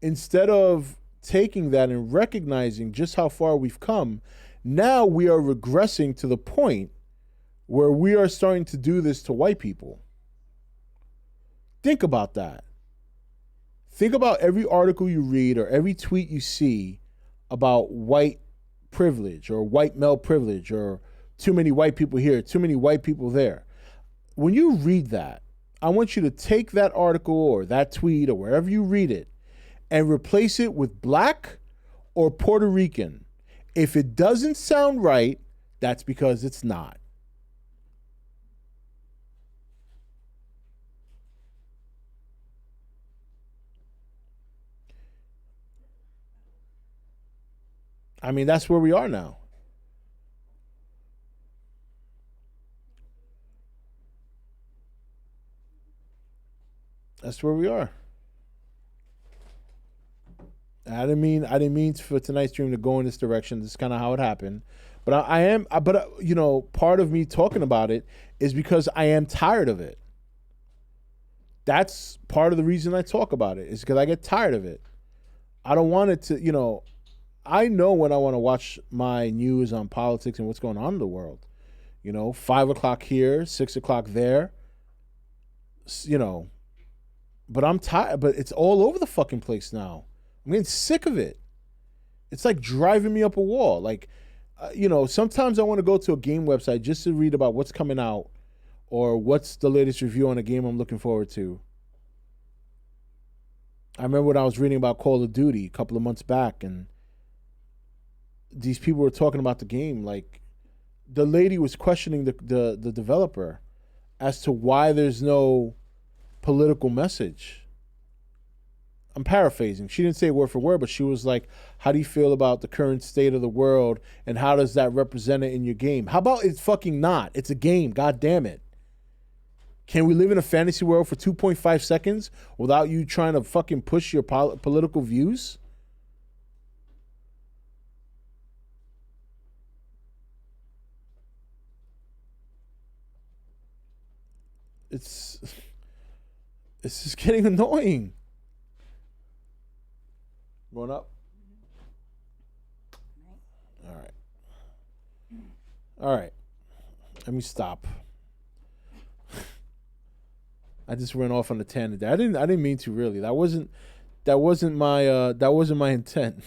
instead of taking that and recognizing just how far we've come, now we are regressing to the point where we are starting to do this to white people. Think about that. Think about every article you read or every tweet you see about white privilege or white male privilege or too many white people here, too many white people there. When you read that, I want you to take that article or that tweet or wherever you read it and replace it with black or Puerto Rican. If it doesn't sound right, that's because it's not. I mean, that's where we are now. That's where we are. I didn't mean for tonight's stream to go in this direction. This is kind of how it happened. But part of me talking about it is because I am tired of it. That's part of the reason I talk about it, is because I get tired of it. I don't want it to, I know when I want to watch my news on politics and what's going on in the world. 5 o'clock here, 6 o'clock there. But I'm tired. But it's all over the fucking place now. I'm getting sick of it. It's like driving me up a wall. Like, sometimes I want to go to a game website just to read about what's coming out or what's the latest review on a game I'm looking forward to. I remember when I was reading about Call of Duty a couple of months back, and these people were talking about the game. Like, the lady was questioning the developer as to why there's no political message. I'm paraphrasing. She didn't say word for word, but she was like, how do you feel about the current state of the world, and how does that represent it in your game? How about it's fucking not? It's a game. God damn it. Can we live in a fantasy world for 2.5 seconds without you trying to fucking push your political views? It's just getting annoying. Going up? All right. All right. Let me stop. I just went off on a tangent there. I didn't mean to really. That wasn't my intent.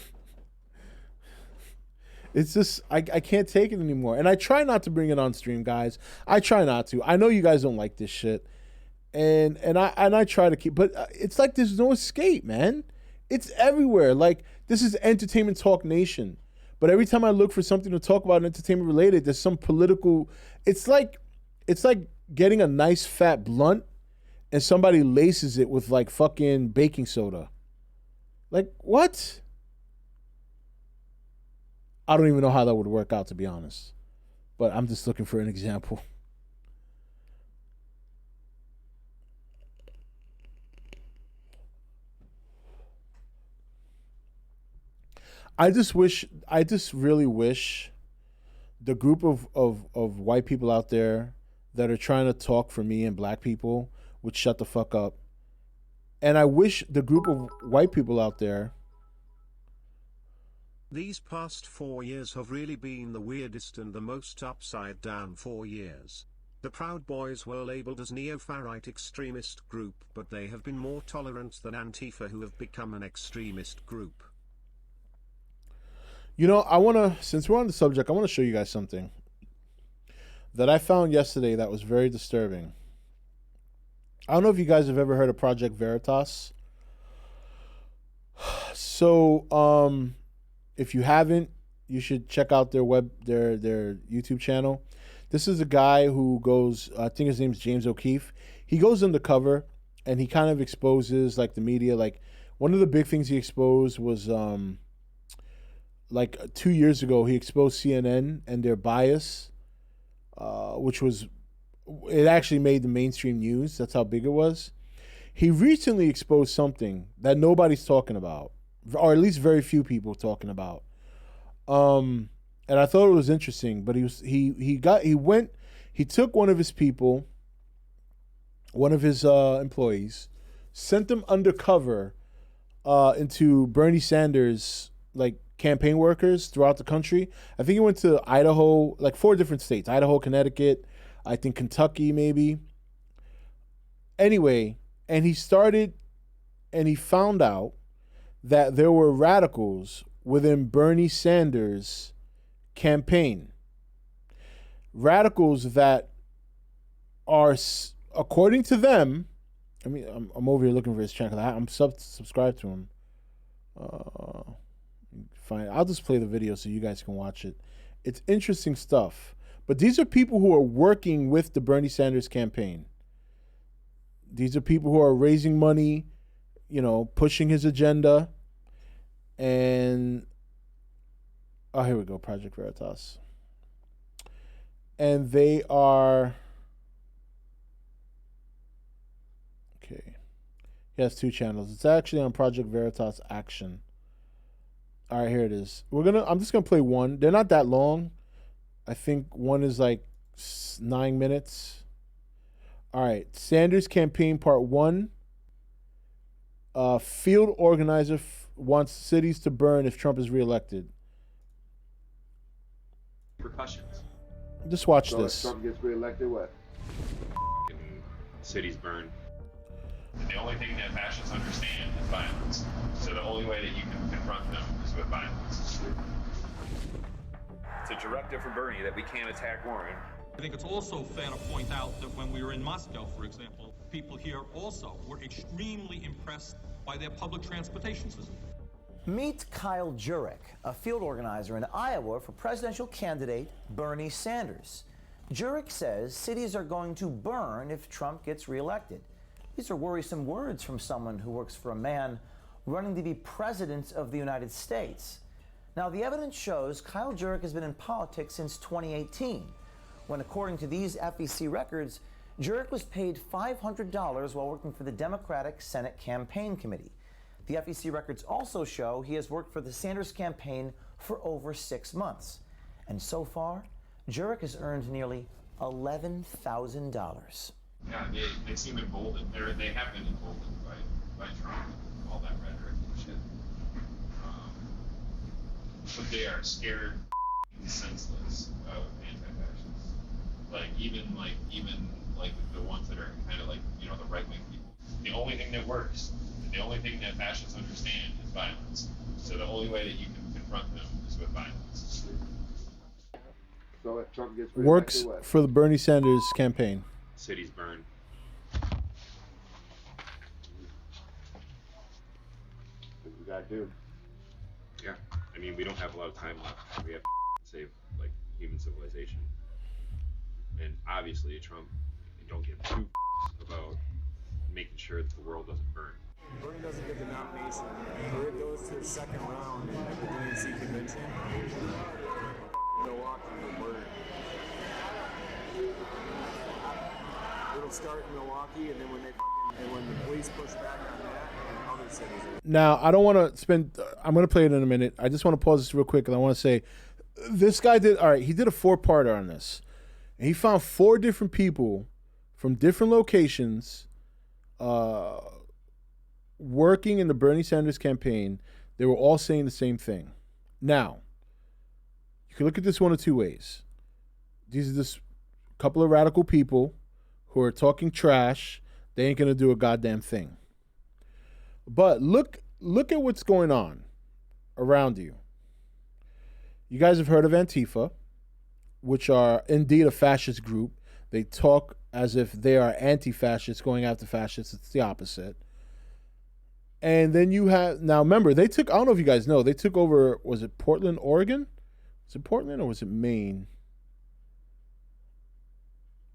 It's just I can't take it anymore. And I try not to bring it on stream, guys. I try not to. I know you guys don't like this shit. And I try to keep, but it's like there's no escape, man. It's everywhere. Like, this is Entertainment Talk Nation. But every time I look for something to talk about entertainment related, there's some political. It's like getting a nice fat blunt and somebody laces it with like fucking baking soda. Like, what? I don't even know how that would work out, to be honest. But I'm just looking for an example. I just really wish the group of white people out there that are trying to talk for me and black people would shut the fuck up. And I wish the group of white people out there. These past 4 years have really been the weirdest and the most upside down 4 years. The Proud Boys were labeled as neo-far-right extremist group, but they have been more tolerant than Antifa, who have become an extremist group. You know, since we're on the subject, I want to show you guys something that I found yesterday that was very disturbing. I don't know if you guys have ever heard of Project Veritas. So, if you haven't, you should check out their YouTube channel. This is a guy who goes, I think his name's James O'Keefe. He goes undercover and he kind of exposes like the media. Like, one of the big things he exposed was like 2 years ago, he exposed CNN and their bias, which was, it actually made the mainstream news. That's how big it was. He recently exposed something that nobody's talking about, or at least very few people talking about. And I thought it was interesting, but he took one of his people, one of his employees, sent them undercover into Bernie Sanders, like, campaign workers throughout the country. I think he went to Idaho, like 4 different states, Idaho, Connecticut, I think Kentucky maybe. Anyway, and he found out that there were radicals within Bernie Sanders' campaign. Radicals that are, according to them, I mean, I'm over here looking for his channel. I'm subscribed to him. Fine, I'll just play the video so you guys can watch it. It's interesting stuff. But these are people who are working with the Bernie Sanders campaign. These are people who are raising money, you know, pushing his agenda. And, oh, here we go, Project Veritas. And they are, okay. He has 2 channels. It's actually on Project Veritas Action. All right, here it is. I'm just gonna play one. They're not that long. I think one is like 9 minutes. All right, Sanders campaign part 1. Field organizer wants cities to burn if Trump is reelected. Repercussions. Just watch So this. if Trump gets reelected, what? Cities burn. And the only thing that fascists understand is violence. So the only way that you can confront them is with violence. It's a directive from Bernie that we can't attack Warren. I think it's also fair to point out that when we were in Moscow, for example, people here also were extremely impressed by their public transportation system. Meet Kyle Jurek, a field organizer in Iowa for presidential candidate Bernie Sanders. Jurek says cities are going to burn if Trump gets reelected. These are worrisome words from someone who works for a man running to be president of the United States. Now, the evidence shows Kyle Jurek has been in politics since 2018, when, according to these FEC records, Jurek was paid $500 while working for the Democratic Senate Campaign Committee. The FEC records also show he has worked for the Sanders campaign for over 6 months. And so far, Jurek has earned nearly $11,000. Yeah, they seem emboldened. They have been emboldened by Trump and all that rhetoric and shit. But they are scared and senseless of anti-fascists. Like the ones that are kind of like, you know, the right wing people. The only thing that works, the only thing that fascists understand is violence. So the only way that you can confront them is with violence. So if Trump gets Works reelected, what? for the Bernie Sanders campaign. Cities burn. What we gotta do? Yeah. I mean, we don't have a lot of time left. We have to save like human civilization. And obviously, Trump don't give two about making sure that the world doesn't burn. Bernie doesn't get the nomination, or it goes to the second round at the DNC convention, Milwaukee will burn. It'll start in Milwaukee, and then when the police push back on that, and other cities. Now, I don't want to spend. I'm going to play it in a minute. I just want to pause this real quick, and I want to say, this guy did all right. He did a 4-parter on this, and he found 4 different people from different locations, working in the Bernie Sanders campaign. They were all saying the same thing. Now, you can look at this one of 2 ways. These are just a couple of radical people who are talking trash. They ain't gonna do a goddamn thing. But look at what's going on around you. You guys have heard of Antifa, which are indeed a fascist group. They talk as if they are anti-fascists going after fascists. It's the opposite. And then you have, now remember, I don't know if you guys know, they took over, was it Portland, Oregon? Was it Portland or was it Maine?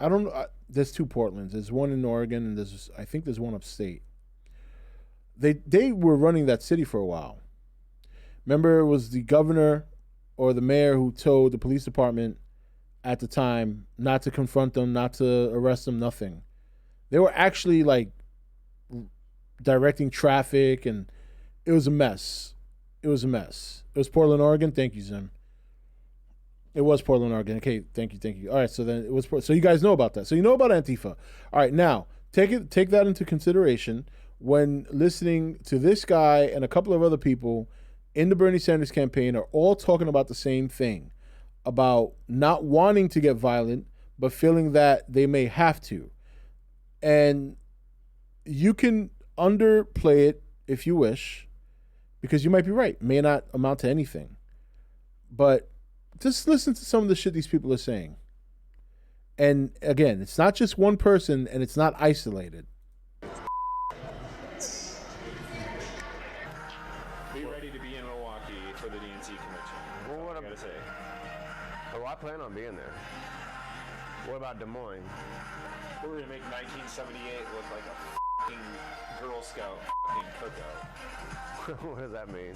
I don't know. There's 2 Portlands. There's one in Oregon, and I think there's one upstate. They were running that city for a while. Remember, it was the governor or the mayor who told the police department at the time not to confront them, not to arrest them, nothing. They were actually like directing traffic, and it was a mess. It was Portland, Oregon. Thank you, Zim. It was Portland, Oregon. Okay, thank you. All right, so then it was. So you guys know about that. So you know about Antifa. All right, now take that into consideration when listening to this guy and a couple of other people in the Bernie Sanders campaign are all talking about the same thing, about not wanting to get violent, but feeling that they may have to. And you can underplay it if you wish, because you might be right. It may not amount to anything. But just listen to some of the shit these people are saying. And again, it's not just one person, and it's not isolated. Be ready to be in Milwaukee for the DNC convention. Well, what I gotta say. Oh, I plan on being there. What about Des Moines? We're gonna make 1978 look like a fucking Girl Scout fucking cookout. What does that mean?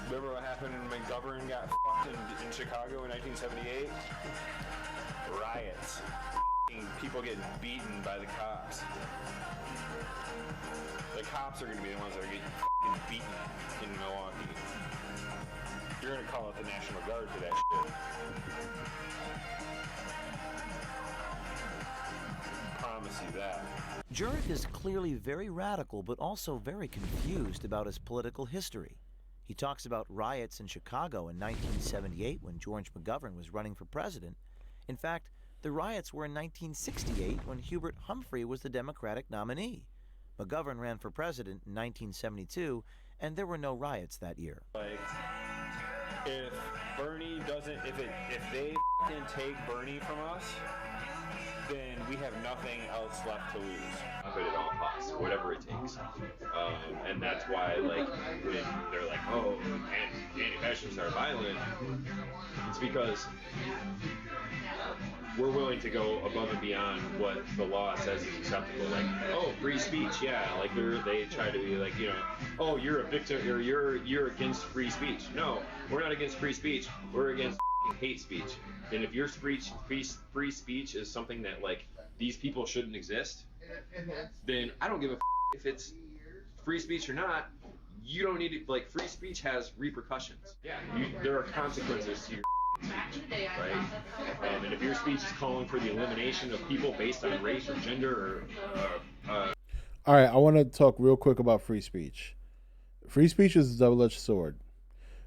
Remember what happened when McGovern got fucked in Chicago in 1978? Riots. People getting beaten by the cops. The cops are going to be the ones that are getting fucking beaten in Milwaukee. You're going to call it the National Guard for that shit. Promise you that. Jurek is clearly very radical, but also very confused about his political history. He talks about riots in Chicago in 1978 when George McGovern was running for president. In fact, the riots were in 1968 when Hubert Humphrey was the Democratic nominee. McGovern ran for president in 1972, and there were no riots that year. Like, if Bernie doesn't, if they fucking take Bernie from us, then we have nothing else left to lose. But at all costs, whatever it takes. And that's why, like, when they're like, oh, anti-fascists are violent, it's because we're willing to go above and beyond what the law says is acceptable. Like, oh, free speech, yeah. Like they try to be like, you know, oh, you're a victim, or you're against free speech. No, we're not against free speech. We're against hate speech. And if your free speech is something that like these people shouldn't exist, then I don't give a if it's free speech or not. You don't need to, like, free speech has repercussions. Yeah, there are consequences to your speech, right? And if your speech is calling for the elimination of people based on race or gender or All right, I want to talk real quick about free speech. Free speech is a double-edged sword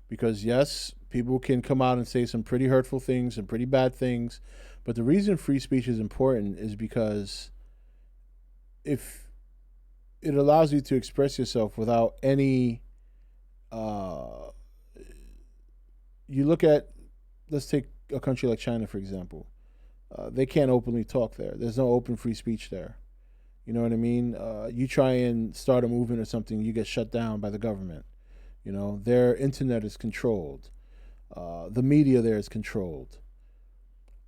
because, yes, people can come out and say some pretty hurtful things and pretty bad things, But the reason free speech is important is because if it allows you to express yourself without any, you look at, let's take a country like China, for example. They can't openly talk there. There's no open free speech there. You know what I mean? You try and start a movement or something, you get shut down by the government. You know, their internet is controlled. The media there is controlled.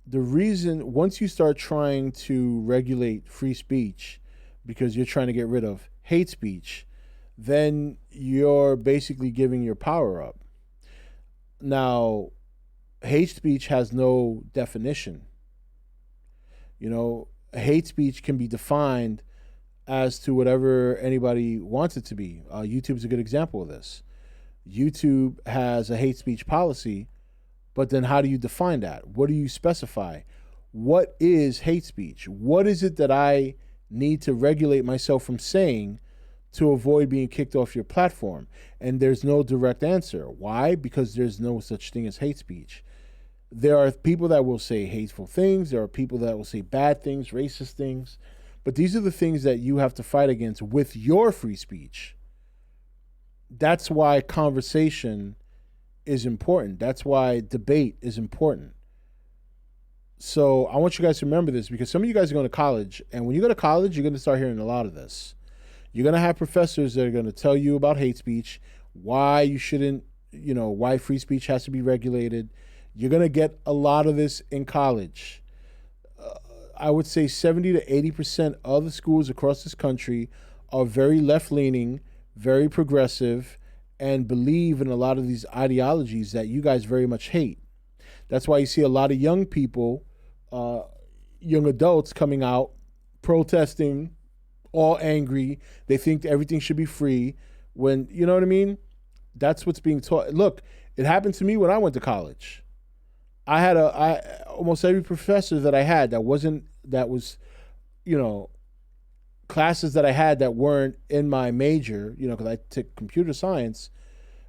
The reason, once you start trying to regulate free speech because you're trying to get rid of hate speech, then you're basically giving your power up. Now, hate speech has no definition. You know, hate speech can be defined as to whatever anybody wants it to be. YouTube's a good example of this. YouTube has a hate speech policy, but then how do you define that? What do you specify? What is hate speech? What is it that I need to regulate myself from saying to avoid being kicked off your platform? And there's no direct answer. Why? Because there's no such thing as hate speech. There are people that will say hateful things. There are people that will say bad things, racist things. But these are the things that you have to fight against with your free speech. That's why conversation is important. That's why debate is important. So I want you guys to remember this, because some of you guys are going to college, and when you go to college, you're going to start hearing a lot of this. You're going to have professors that are going to tell you about hate speech, why you shouldn't, why free speech has to be regulated. You're going to get a lot of this in college. I would say 70 to 80% of the schools across this country are very left-leaning, very progressive, and believe in a lot of these ideologies that you guys very much hate. That's why you see a lot of young people, young adults coming out, protesting, all angry. They think everything should be free when, you know what I mean? That's what's being taught. Look, it happened to me when I went to college. I had almost every professor that I had that was, classes that I had that weren't in my major, because I took computer science,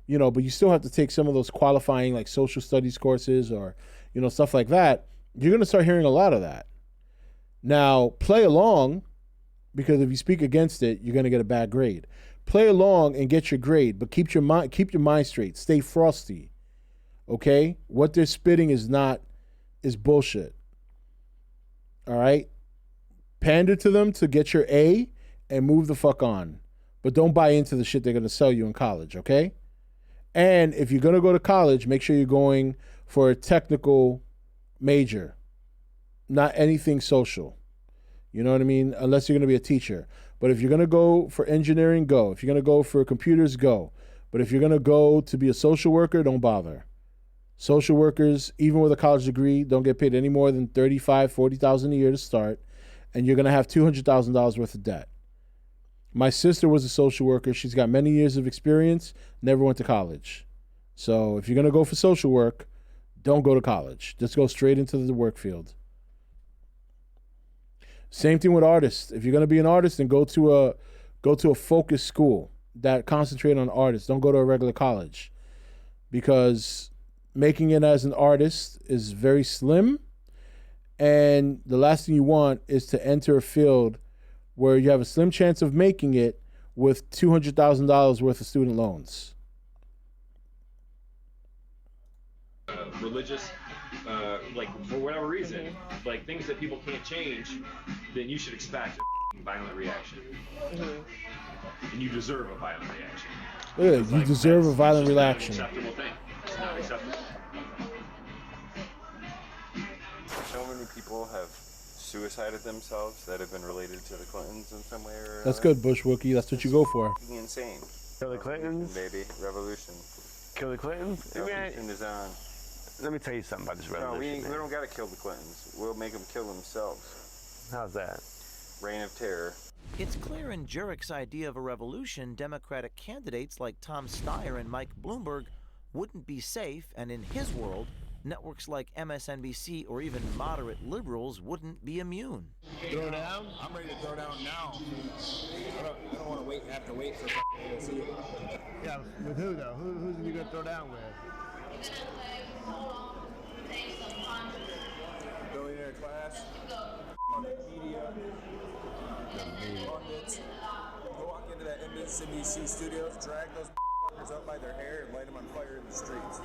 but you still have to take some of those qualifying like social studies courses or, stuff like that. You're going to start hearing a lot of that. Now, play along, because if you speak against it, you're going to get a bad grade. Play along and get your grade, but keep your mind straight. Stay frosty. Okay? What they're spitting is bullshit. All right? Pander to them to get your A and move the fuck on. But don't buy into the shit they're going to sell you in college, okay? And if you're going to go to college, make sure you're going for a technical major, not anything social. You know what I mean? Unless you're going to be a teacher. But if you're going to go for engineering, go. If you're going to go for computers, go. But if you're going to go to be a social worker, don't bother. Social workers, even with a college degree, don't get paid any more than $35,000, $40,000 a year to start. And you're going to have $200,000 worth of debt. My sister was a social worker. She's got many years of experience, never went to college. So if you're going to go for social work, don't go to college. Just go straight into the work field. Same thing with artists. If you're going to be an artist, then go to a focused school that concentrate on artists. Don't go to a regular college, because making it as an artist is very slim. And the last thing you want is to enter a field where you have a slim chance of making it with $200,000 worth of student loans. Religious, like for whatever reason, like things that people can't change, then you should expect a violent reaction. And you deserve a violent reaction. Yeah, you deserve a violent reaction. It's not an acceptable thing. It's not acceptable. So many people have suicided themselves that have been related to the Clintons in some way or another. That's good, Bush Wookie. That's what you go for. Insane. Kill the Clintons? Baby. Revolution. Kill the Clintons? Revolution is on. Let me tell you something about this revolution. No, we don't got to kill the Clintons. We'll make them kill themselves. How's that? Reign of terror. It's clear in Jurek's idea of a revolution, Democratic candidates like Tom Steyer and Mike Bloomberg wouldn't be safe, and in his world, networks like MSNBC or even moderate liberals wouldn't be immune. Throw down? I'm ready to throw down now. I don't want to have to wait for to see it. Yeah, with who though? Who's you gonna throw down with? Billionaire their class. Media, pundits. Go walk into that NBC studios, drag those up by their hair, and light them on fire in the streets.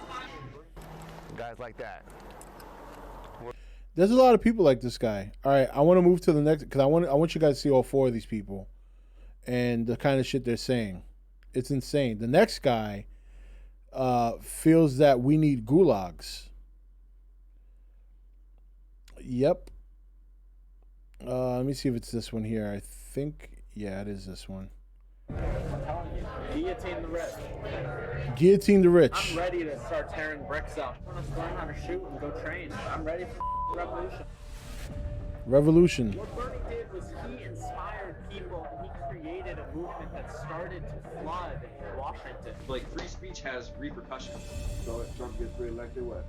Guys like that. There's a lot of people like this guy. All right, I want to move to the next because I want you guys to see all four of these people and the kind of shit they're saying. It's insane. The next guy feels that we need gulags. Yep. Let me see if it's this one here. I think, yeah, it is this one. Guillotine the rich. Guillotine the rich. I'm ready to start tearing bricks up. I want to learn how to shoot and go train. I'm ready for revolution. Revolution. What Bernie did was he inspired people. He created a movement that started to flood Washington. Like, free speech has repercussions. So if Trump gets reelected, what?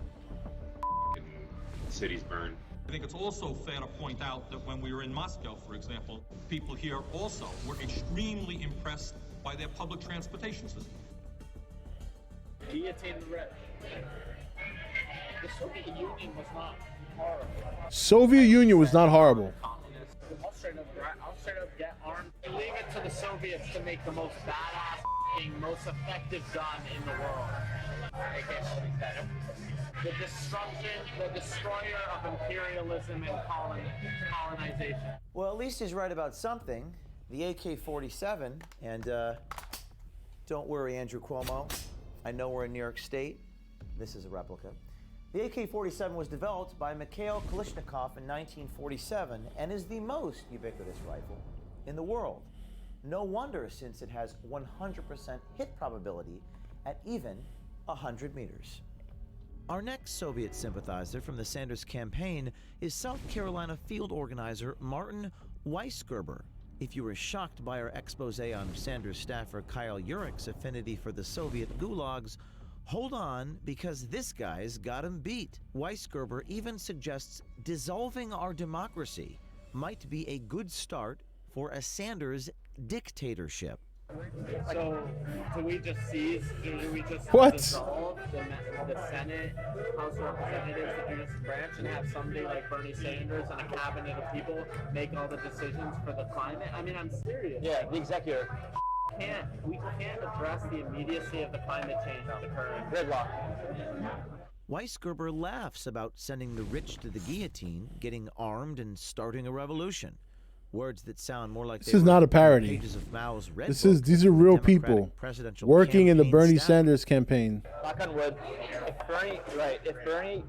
Cities burn. I think it's also fair to point out that when we were in Moscow, for example, people here also were extremely impressed by their public transportation system. Guillotine the rich. The Soviet Union was not horrible. Soviet Union was not horrible. I'll straight up get armed. You leave it to the Soviets to make the most badass, most effective gun in the world. The destruction, the destroyer of imperialism and colonization. Well, at least he's right about something. The AK-47, and don't worry, Andrew Cuomo. I know we're in New York State. This is a replica. The AK-47 was developed by Mikhail Kalashnikov in 1947 and is the most ubiquitous rifle in the world. No wonder, since it has 100% hit probability at even 100 meters. Our next Soviet sympathizer from the Sanders campaign is South Carolina field organizer Martin Weisgerber. If you were shocked by our expose on Sanders staffer Kyle Urich's affinity for the Soviet gulags, hold on, because this guy's got him beat. Weisgerber even suggests dissolving our democracy might be a good start for a Sanders dictatorship. So, do we just seize, do we just dissolve the Senate, House of Representatives, the judicial branch, and have somebody like Bernie Sanders and a cabinet of people make all the decisions for the climate? I mean, I'm serious. Yeah, the executive. We can't address the immediacy of the climate change occurring. Gridlock. Weisgerber laughs about sending the rich to the guillotine, getting armed, and starting a revolution. Words that sound more like this is not a parody. Pages of Mao's Red These are real people working in the Bernie Sanders campaign. Knock on wood. If Bernie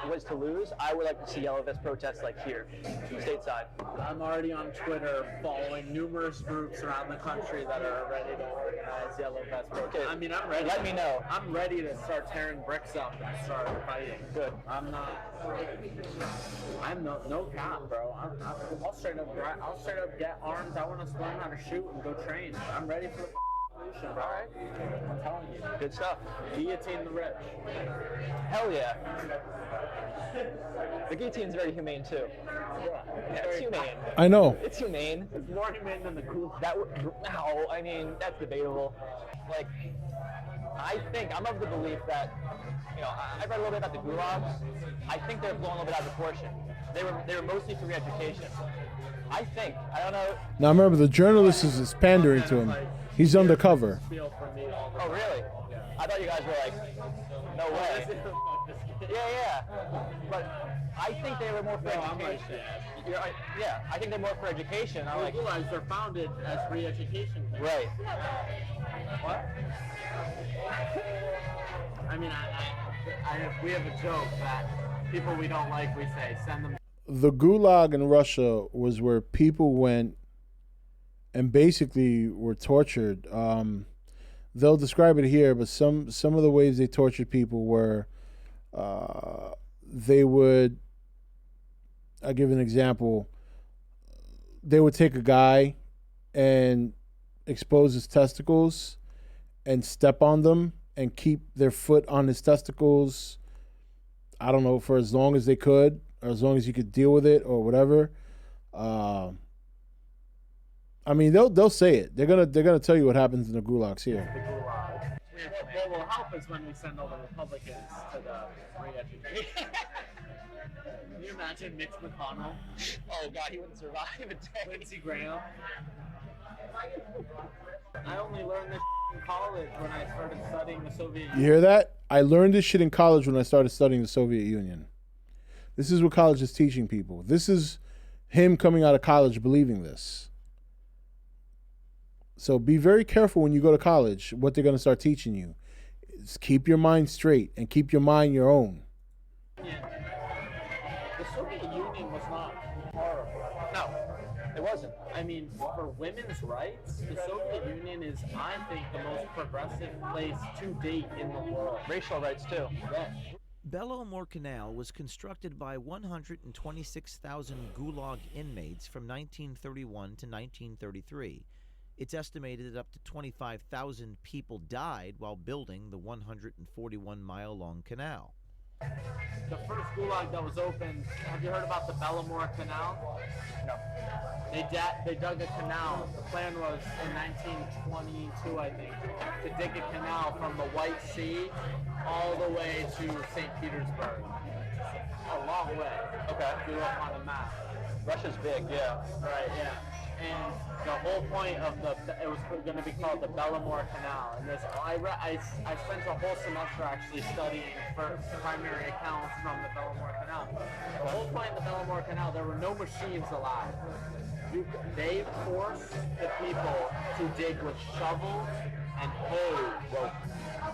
was to lose, I would like to see yellow vest protests like here, stateside. I'm already on Twitter following numerous groups around the country that are ready to organize yellow vest protests. Okay. I mean, I'm ready. Let me know. I'm ready to start tearing bricks up and start fighting. Good. I'm no cap, bro. I'll straight up get armed. I want to learn how to shoot and go train. I'm ready for the revolution, bro. All right. I'm telling you. Good stuff. Guillotine the rich. Hell yeah. The guillotine's very humane too. Yeah, it's humane. I know. It's humane. It's more humane than the gulag. I mean, that's debatable. Like, I think I'm of the belief that, I read a little bit about the gulags. I think they're blown a little bit out of proportion. They were mostly for re-education. I don't know. Now remember, the journalist is pandering to him. He's undercover. Oh, really? I thought you guys were like, no way. Yeah. But I think they were more for education. Yeah, I think they're more for education. The gulags are founded as re-education. Right. What? I mean, we have a joke that people we don't like, we say, send them. The gulag in Russia was where people went and basically were tortured. They'll describe it here, but some of the ways they tortured people were they would, I'll give an example. They would take a guy and expose his testicles and step on them and keep their foot on his testicles, I don't know, for as long as they could, or as long as you could deal with it or whatever. I mean, they'll say it. They're gonna tell you what happens in the gulags here. What will help is when we send all the Republicans to the re-education. Can you imagine Mitch McConnell? Oh God, he wouldn't survive a day. Lindsey Graham. I only learned this in college when I started studying the Soviet Union. You hear that? I learned this shit in college when I started studying the Soviet Union. This is what college is teaching people. This is him coming out of college believing this. So be very careful when you go to college what they're going to start teaching you. Is keep your mind straight and keep your mind your own. Yeah. The Soviet Union was not horrible. No, it wasn't. I mean, for women's rights, the Soviet Union is, I think, the most progressive place to date in the world. Racial rights, too. Yeah. Belomor Canal was constructed by 126,000 Gulag inmates from 1931 to 1933. It's estimated that up to 25,000 people died while building the 141-mile-long canal. The first gulag that was opened, have you heard about the Belomor Canal? No. They dug a canal. The plan was in 1922, I think, to dig a canal from the White Sea all the way to St. Petersburg. A long way. Okay. If you look on the map. Russia's big, yeah. Right, yeah. And the whole point of it was going to be called the Belomor Canal. And I spent a whole semester actually studying for primary accounts from the Belomor Canal. The whole point of the Belomor Canal, there were no machines allowed. They forced the people to dig with shovels and hoes.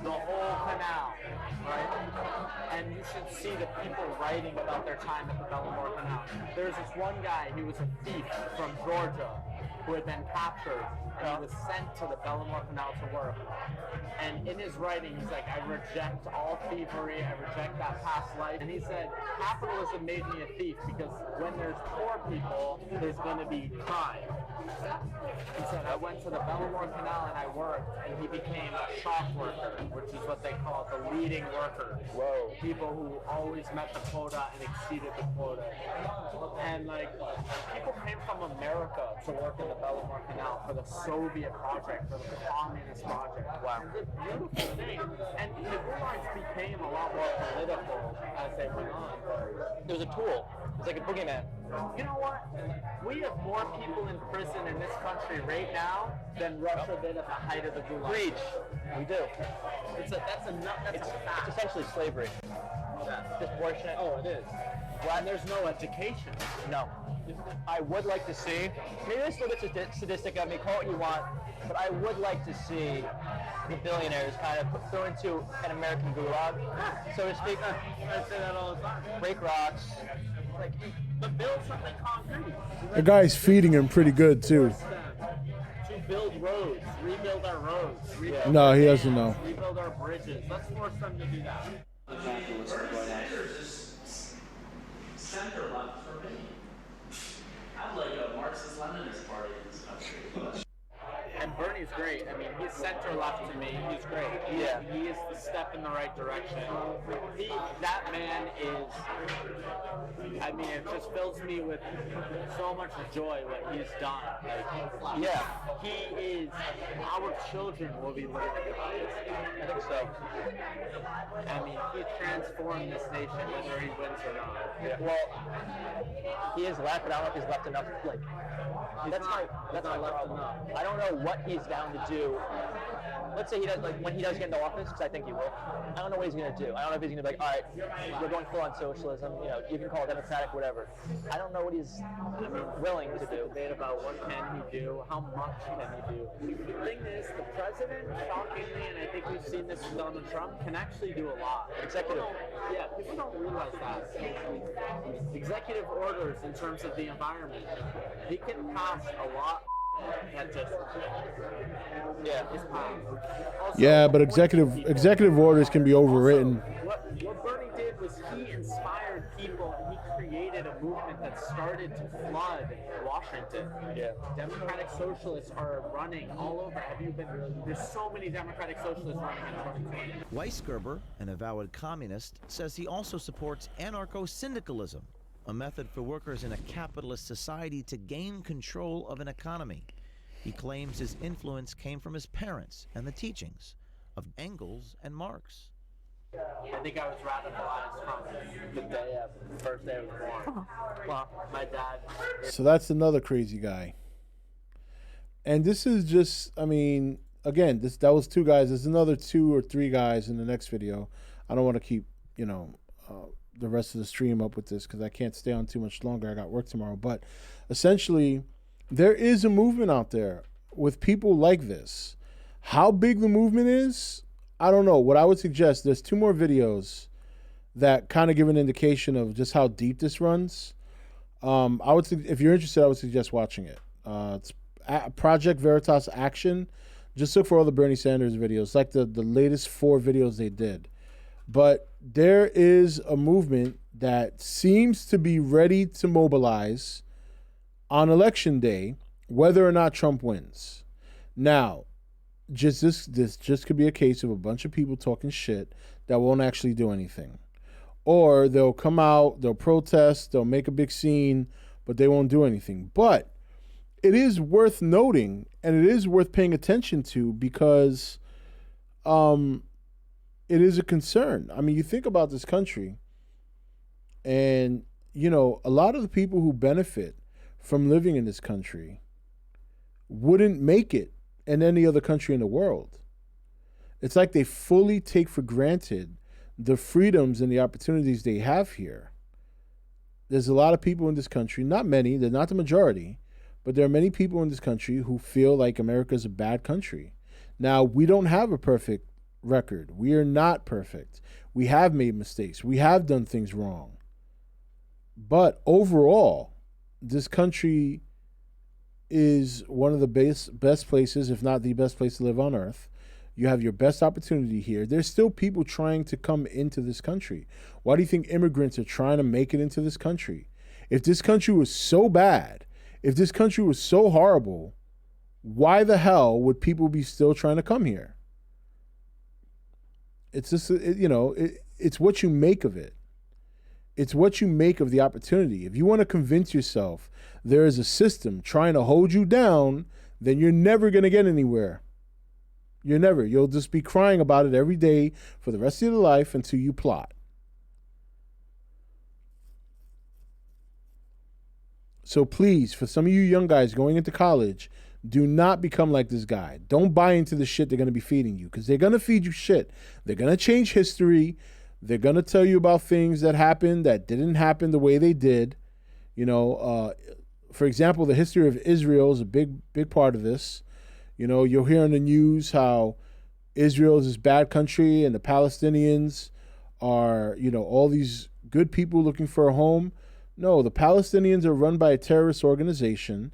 The whole canal, right? And you should see the people writing about their time at the Belomor Canal. There's this one guy, he was a thief from Georgia who had been captured, and he was sent to the Belomor Canal to work. And in his writing, he's like, I reject all thievery, I reject that past life. And he said, capitalism made me a thief because when there's poor people, there's going to be crime. He said, I went to the Belomor Canal and I worked, and he became a shop worker, which is what they call the leading workers. Whoa. People who always met the quota and exceeded the quota. And like, people came from America to work in the Belomor Canal for the Soviet project, for the communist project. Wow. And it's a beautiful thing. And the gulags became a lot more political as they went on. It was a tool. It's like a boogeyman. You know what? We have more people in prison in this country right now than Russia did at the height of the Gulag. Preach. We do. That's a fact. It's essentially slavery. Disproportionate. Oh, it is. Well, and there's no education. No. I would like to see, maybe this is a little bit sadistic of me, call it what you want, but I would like to see the billionaires kind of thrown into an American gulag, so to speak. I say that all the time. Break rocks. But build something concrete. The guy's feeding him pretty good, too. To build roads, rebuild our roads. Rebuild No, our he doesn't dams, know. Rebuild our bridges. Let's force them to do that. Center left for me. I'm like a Marxist-Leninist party in this country. And Bernie's great. I mean, he's center left to me. He's great. Yeah. He is the step in the right direction. That man is, I mean, it just fills me with so much joy what he's done. Like, yeah. He is, our children will be learning about this. I think so. I mean, he transformed this nation whether he wins or not. Yeah. Well, he is left, but I don't know if he's left enough. Like, that's my problem. I don't know what he's down to do. Let's say he does, like when he does get into office, because I think he will. I don't know what he's going to do. I don't know if he's going to be like, all right, we're going full on socialism. You know, you can call it democratic, whatever. I don't know what he's willing to do. Debate about what can he do, how much can he do. The thing is, the president, shockingly, and I think we've seen this with Donald Trump, can actually do a lot. Executive. Yeah, people don't realize that. Executive orders in terms of the environment. He can pass a lot. That just is passed. Yeah, but executive orders can be overwritten. What Bernie did was he inspired people and he created a movement that started to flood Washington. Yeah. Democratic socialists are running all over. There's so many Democratic socialists running in 2020. Weisgerber, an avowed communist, says he also supports anarcho-syndicalism, a method for workers in a capitalist society to gain control of an economy. He claims his influence came from his parents and the teachings of Engels and Marx. I think I was radicalized from the day of the first day I was born. Well, my dad. So that's another crazy guy. And this is just, I mean, again, that was two guys. There's another 2 or 3 guys in the next video. I don't want to keep, the rest of the stream up with this because I can't stay on too much longer. I got work tomorrow. But essentially, there is a movement out there with people like this. How big the movement is, I don't know. What I would suggest, there's 2 more videos that kind of give an indication of just how deep this runs. If you're interested, I would suggest watching it. It's Project Veritas Action. Just look for all the Bernie Sanders videos, like the latest 4 videos they did. But there is a movement that seems to be ready to mobilize on election day, whether or not Trump wins. Now, this just could be a case of a bunch of people talking shit that won't actually do anything. Or they'll come out, they'll protest, they'll make a big scene, but they won't do anything. But it is worth noting, and it is worth paying attention to because it is a concern. I mean, you think about this country, and, a lot of the people who benefit from living in this country wouldn't make it in any other country in the world. It's like they fully take for granted the freedoms and the opportunities they have here. There's a lot of people in this country, not many, they're not the majority, but there are many people in this country who feel like America is a bad country. Now, we don't have a perfect record. We are not perfect. We have made mistakes. We have done things wrong. But overall, this country is one of the best places, if not the best place to live on earth. You have your best opportunity here. There's still people trying to come into this country. Why do you think immigrants are trying to make it into this country? If this country was so bad, if this country was so horrible, why the hell would people be still trying to come here? It's just, it's what you make of it. It's what you make of the opportunity. If you want to convince yourself there is a system trying to hold you down, then you're never going to get anywhere. You'll just be crying about it every day for the rest of your life until you plot. So please, for some of you young guys going into college, do not become like this guy. Don't buy into the shit they're going to be feeding you, because they're going to feed you shit. They're going to change history. They're going to tell you about things that happened that didn't happen the way they did. For example, the history of Israel is a big part of this. You'll hear on the news how Israel is this bad country and the Palestinians are, all these good people looking for a home. No, the Palestinians are run by a terrorist organization.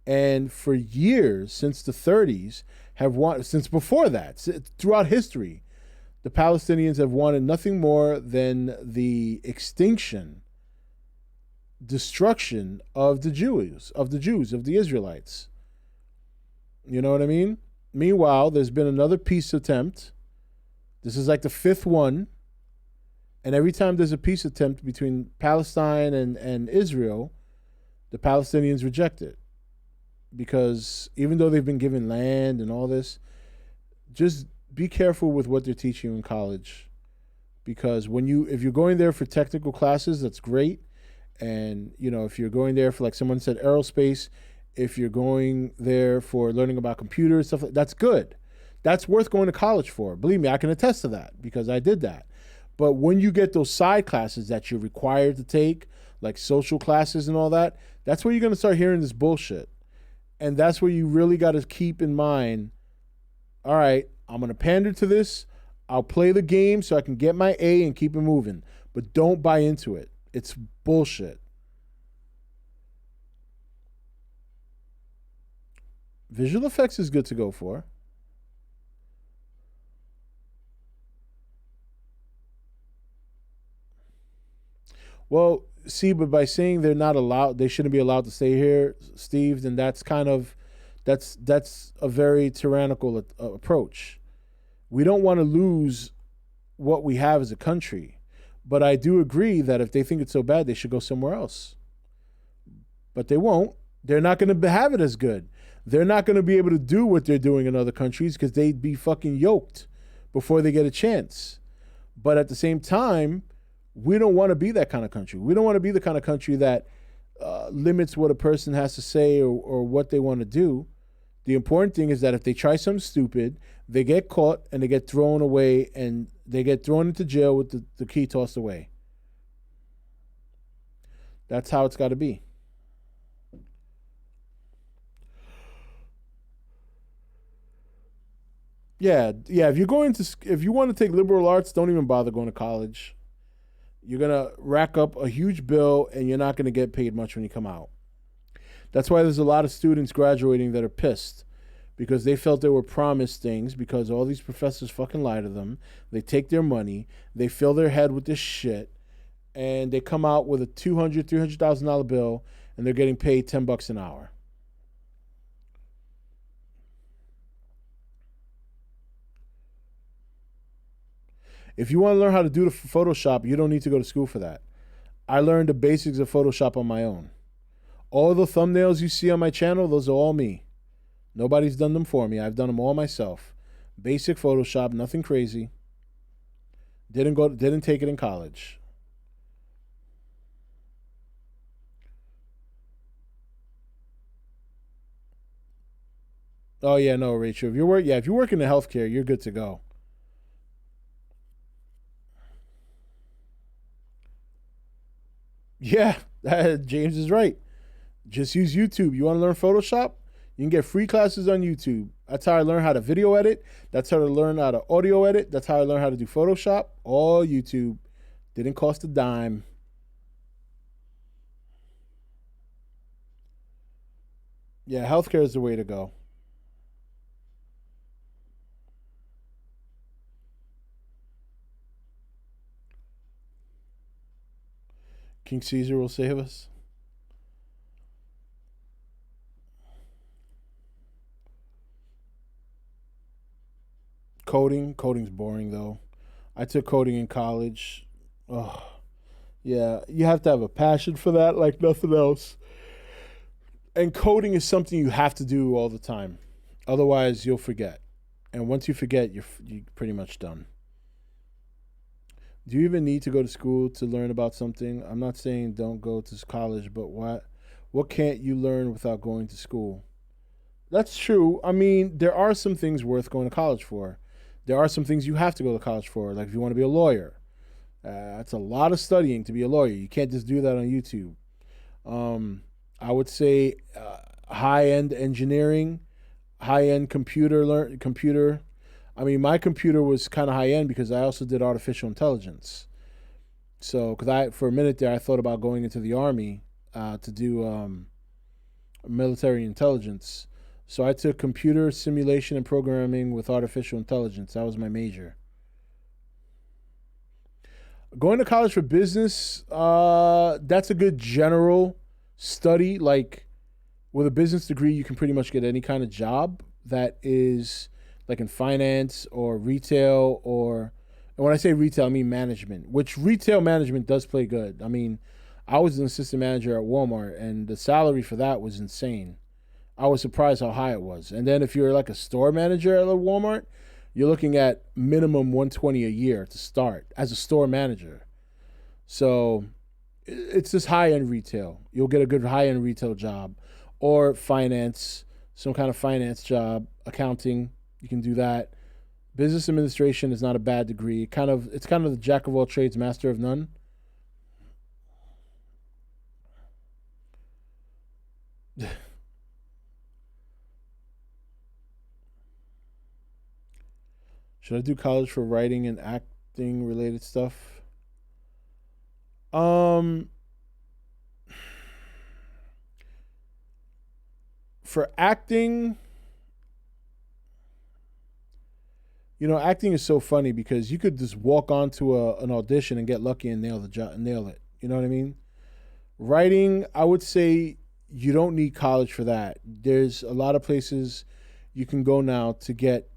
And for years, since the 30s, since before that, throughout history, the Palestinians have wanted nothing more than the extinction, destruction of the Jews, of the Israelites. You know what I mean? Meanwhile, there's been another peace attempt. This is like the 5th one. And every time there's a peace attempt between Palestine and Israel, the Palestinians reject it. Because even though they've been given land and all this, just be careful with what they're teaching you in college. Because if you're going there for technical classes, that's great. And, if you're going there for, like someone said, aerospace, if you're going there for learning about computers, stuff like that's good. That's worth going to college for. Believe me, I can attest to that because I did that. But when you get those side classes that you're required to take, like social classes and all that, that's where you're going to start hearing this bullshit. And that's where you really got to keep in mind, all right, I'm going to pander to this. I'll play the game so I can get my A and keep it moving. But don't buy into it. It's bullshit. Visual effects is good to go for. Well, see, but by saying they're not allowed, they shouldn't be allowed to stay here, Steve, then that's a very tyrannical approach. We don't want to lose what we have as a country. But I do agree that if they think it's so bad, they should go somewhere else. But they won't. They're not going to have it as good. They're not going to be able to do what they're doing in other countries because they'd be fucking yoked before they get a chance. But at the same time, we don't want to be that kind of country. We don't want to be the kind of country that limits what a person has to say or what they want to do. The important thing is that if they try something stupid, they get caught and they get thrown away and they get thrown into jail with the key tossed away. That's how it's got to be. Yeah. If you want to take liberal arts, don't even bother going to college. You're gonna rack up a huge bill, and you're not gonna get paid much when you come out. That's why there's a lot of students graduating that are pissed because they felt they were promised things because all these professors fucking lie to them. They take their money, they fill their head with this shit, and they come out with a $200,000, $300,000 bill, and they're getting paid $10 an hour. If you want to learn how to do the Photoshop, you don't need to go to school for that. I learned the basics of Photoshop on my own. All the thumbnails you see on my channel, those are all me. Nobody's done them for me. I've done them all myself. Basic Photoshop, nothing crazy. Didn't take it in college. Oh yeah, no, Rachel. If you work in the healthcare, you're good to go. Yeah, James is right. Just use YouTube. You want to learn Photoshop? You can get free classes on YouTube. That's how I learned how to video edit. That's how I learned how to audio edit. That's how I learned how to do Photoshop. All YouTube. Didn't cost a dime. Yeah, healthcare is the way to go. King Caesar will save us. Coding's boring though. I took coding in college. Oh, yeah, you have to have a passion for that like nothing else. And coding is something you have to do all the time. Otherwise, you'll forget. And once you forget, you're pretty much done. Do you even need to go to school to learn about something? I'm not saying don't go to college, but what can't you learn without going to school? That's true. I mean, there are some things worth going to college for. There are some things you have to go to college for, like if you want to be a lawyer. That's a lot of studying to be a lawyer. You can't just do that on YouTube. I would say high-end engineering, high-end computer. I mean, my computer was kind of high-end because I also did artificial intelligence. So, because for a minute there, I thought about going into the Army to do military intelligence. So I took computer simulation and programming with artificial intelligence. That was my major. Going to college for business, that's a good general study. Like with a business degree, you can pretty much get any kind of job that is like in finance or retail and when I say retail, I mean management, which retail management does play good. I mean, I was an assistant manager at Walmart and the salary for that was insane. I was surprised how high it was. And then if you're like a store manager at a Walmart, you're looking at minimum $120 a year to start as a store manager. So it's just high-end retail. You'll get a good high-end retail job or finance, some kind of finance job, accounting. You can do that. Business administration is not a bad degree. It's kind of the jack of all trades, master of none. Should I do college for writing and acting related stuff? For acting, acting is so funny because you could just walk onto an audition and get lucky and nail it. You know what I mean? Writing, I would say you don't need college for that. There's a lot of places you can go now to get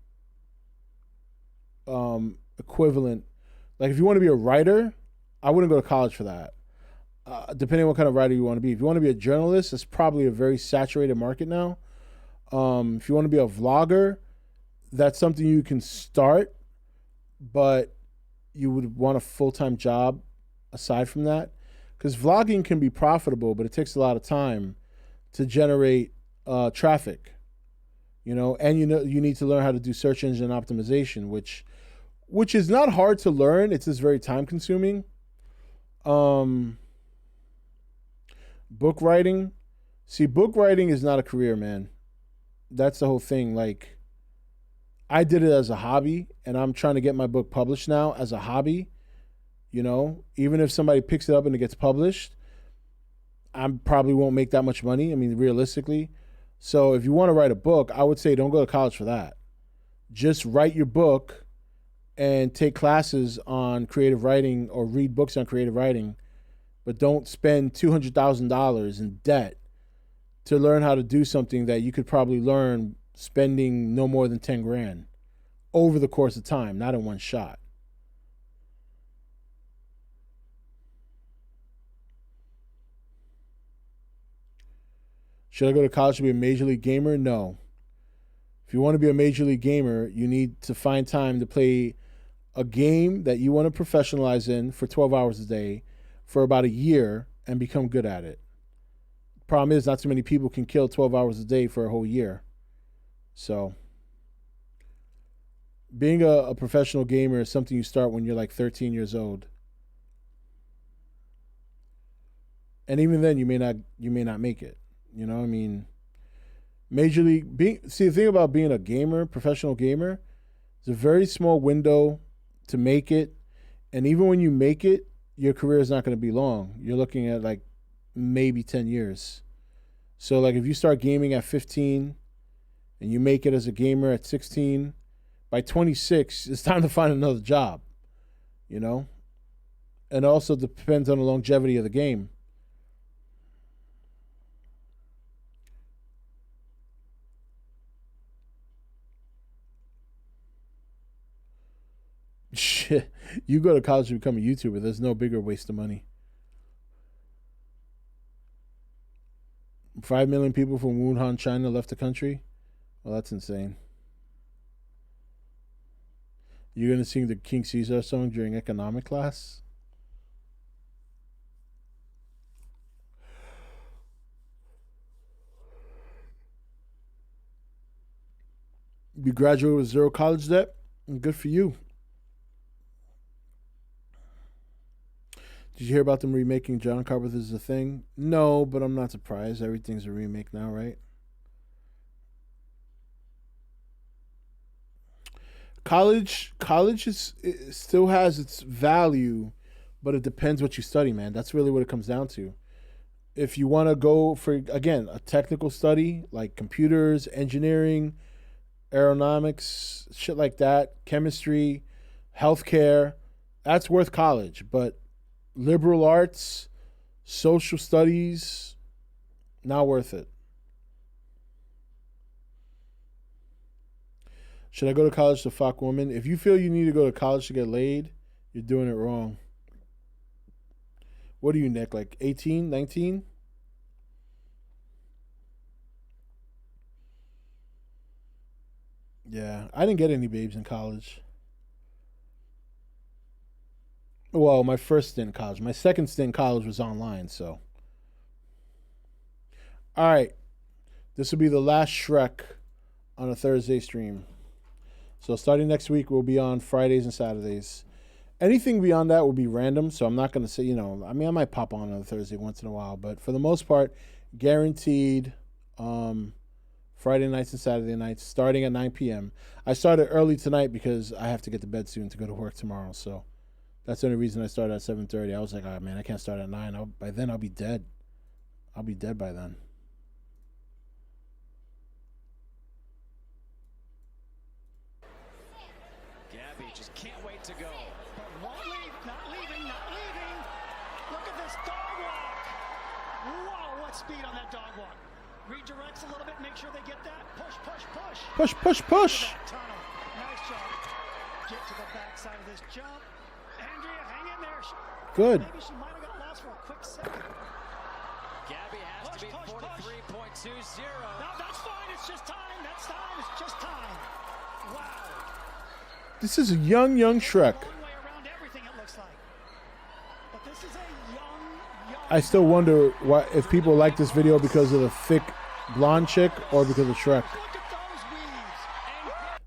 equivalent. Like if you want to be a writer, I wouldn't go to college for that. Depending on what kind of writer you want to be. If you want to be a journalist, it's probably a very saturated market now. If you want to be a vlogger, that's something you can start, but you would want a full-time job aside from that, because vlogging can be profitable, but it takes a lot of time to generate traffic, and you need to learn how to do search engine optimization, which is not hard to learn. It's just very time consuming. Book writing. See, book writing is not a career, man. That's the whole thing. Like, I did it as a hobby, and I'm trying to get my book published now as a hobby. Even if somebody picks it up and it gets published, I probably won't make that much money. I mean, realistically. So if you want to write a book, I would say don't go to college for that. Just write your book and take classes on creative writing or read books on creative writing, but don't spend $200,000 in debt to learn how to do something that you could probably learn spending no more than 10 grand over the course of time, not in one shot. Should I go to college to be a major league gamer? No. If you want to be a major league gamer, you need to find time to play a game that you want to professionalize in for 12 hours a day for about a year and become good at it. Problem is, not too many people can kill 12 hours a day for a whole year. So being a professional gamer is something you start when you're like 13 years old. And even then you may not make it. Major league the thing about being a gamer, professional gamer, it's a very small window to make it. And even when you make it, your career is not going to be long. You're looking at like maybe 10 years. So like if you start gaming at 15 and you make it as a gamer at 16, by 26, it's time to find another job, And also depends on the longevity of the game. Shit, you go to college to become a YouTuber. There's no bigger waste of money. 5 million people from Wuhan, China left the country. Well, that's insane. You're going to sing the King Caesar song during economic class? You graduated with zero college debt? Good for you. Did you hear about them remaking John Carpenter's The Thing? No, but I'm not surprised. Everything's a remake now, right? College it still has its value, but it depends what you study, man. That's really what it comes down to. If you want to go for, again, a technical study like computers, engineering, aeronautics, shit like that, chemistry, healthcare, that's worth college. But liberal arts, social studies, not worth it. Should I go to college to fuck women? If you feel you need to go to college to get laid, you're doing it wrong. What are you, Nick? Like 18, 19? Yeah, I didn't get any babes in college. Well, my first stint in college. My second stint in college was online, so. All right. This will be the last Shrek on a Thursday stream. So starting next week, we'll be on Fridays and Saturdays. Anything beyond that will be random, so I'm not going to say, I might pop on a Thursday once in a while, but for the most part, guaranteed Friday nights and Saturday nights, starting at 9 p.m. I started early tonight because I have to get to bed soon to go to work tomorrow, so that's the only reason I started at 7:30. I was like, oh, man, I can't start at 9. By then, I'll be dead. I'll be dead by then. Gabby just can't wait to go. But won't leave, not leaving. Look at this dog walk. Whoa, what speed on that dog walk. Redirects a little bit, make sure they get that. Push. Push. Nice job. Get to the backside of this jump. Andrea, hang in there. Good. Maybe she might have got lost for a quick second. Gabby has to be 43.20. No, that's fine. It's just time. That's time. It's just time. Wow. This is a young Shrek. I still wonder if people like this video because of the thick blonde chick or because of Shrek.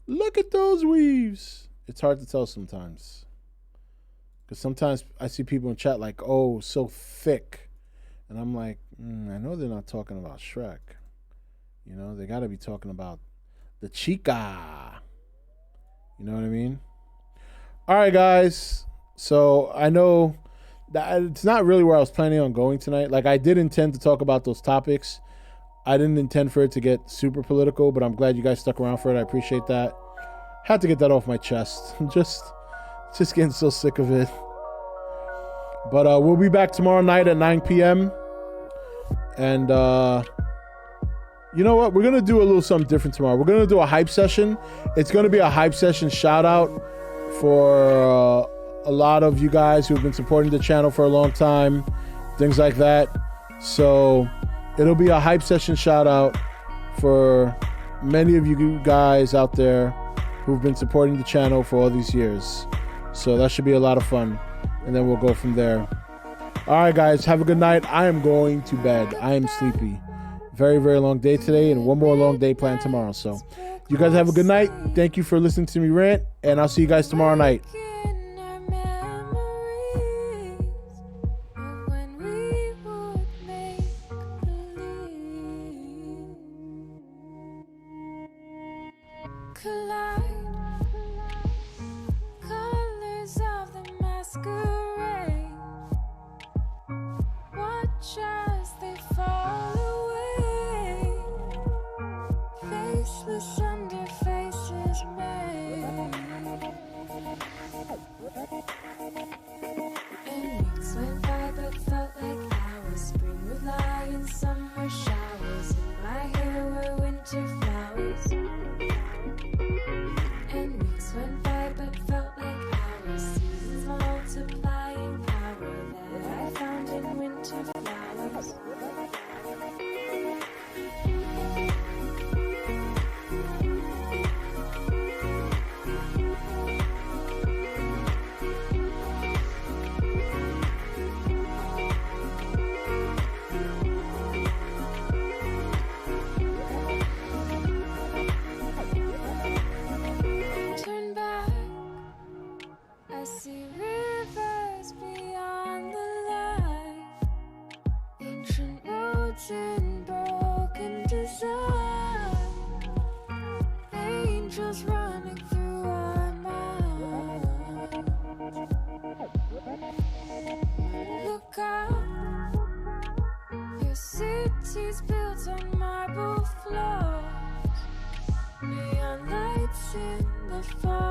Look at those weaves. It's hard to tell sometimes. Because sometimes I see people in chat like, oh, so thick. And I'm like, I know they're not talking about Shrek. You know, they got to be talking about the chica. You know what I mean? All right, guys. So I know that it's not really where I was planning on going tonight. Like, I did intend to talk about those topics. I didn't intend for it to get super political, but I'm glad you guys stuck around for it. I appreciate that. Had to get that off my chest. I'm just getting so sick of it. But we'll be back tomorrow night at 9 p.m. And you know what? We're going to do a little something different tomorrow. We're going to do a hype session. It's going to be a hype session shout out for a lot of you guys who've been supporting the channel for a long time, things like that. So it'll be a hype session shout out for many of you guys out there who've been supporting the channel for all these years. So that should be a lot of fun. And then we'll go from there. All right, guys, have a good night. I am going to bed. I am sleepy. Very, very long day today and one more long day planned tomorrow. So you guys have a good night. Thank you for listening to me rant, and I'll see you guys tomorrow night. City's built on marble floors, neon lights in the fall.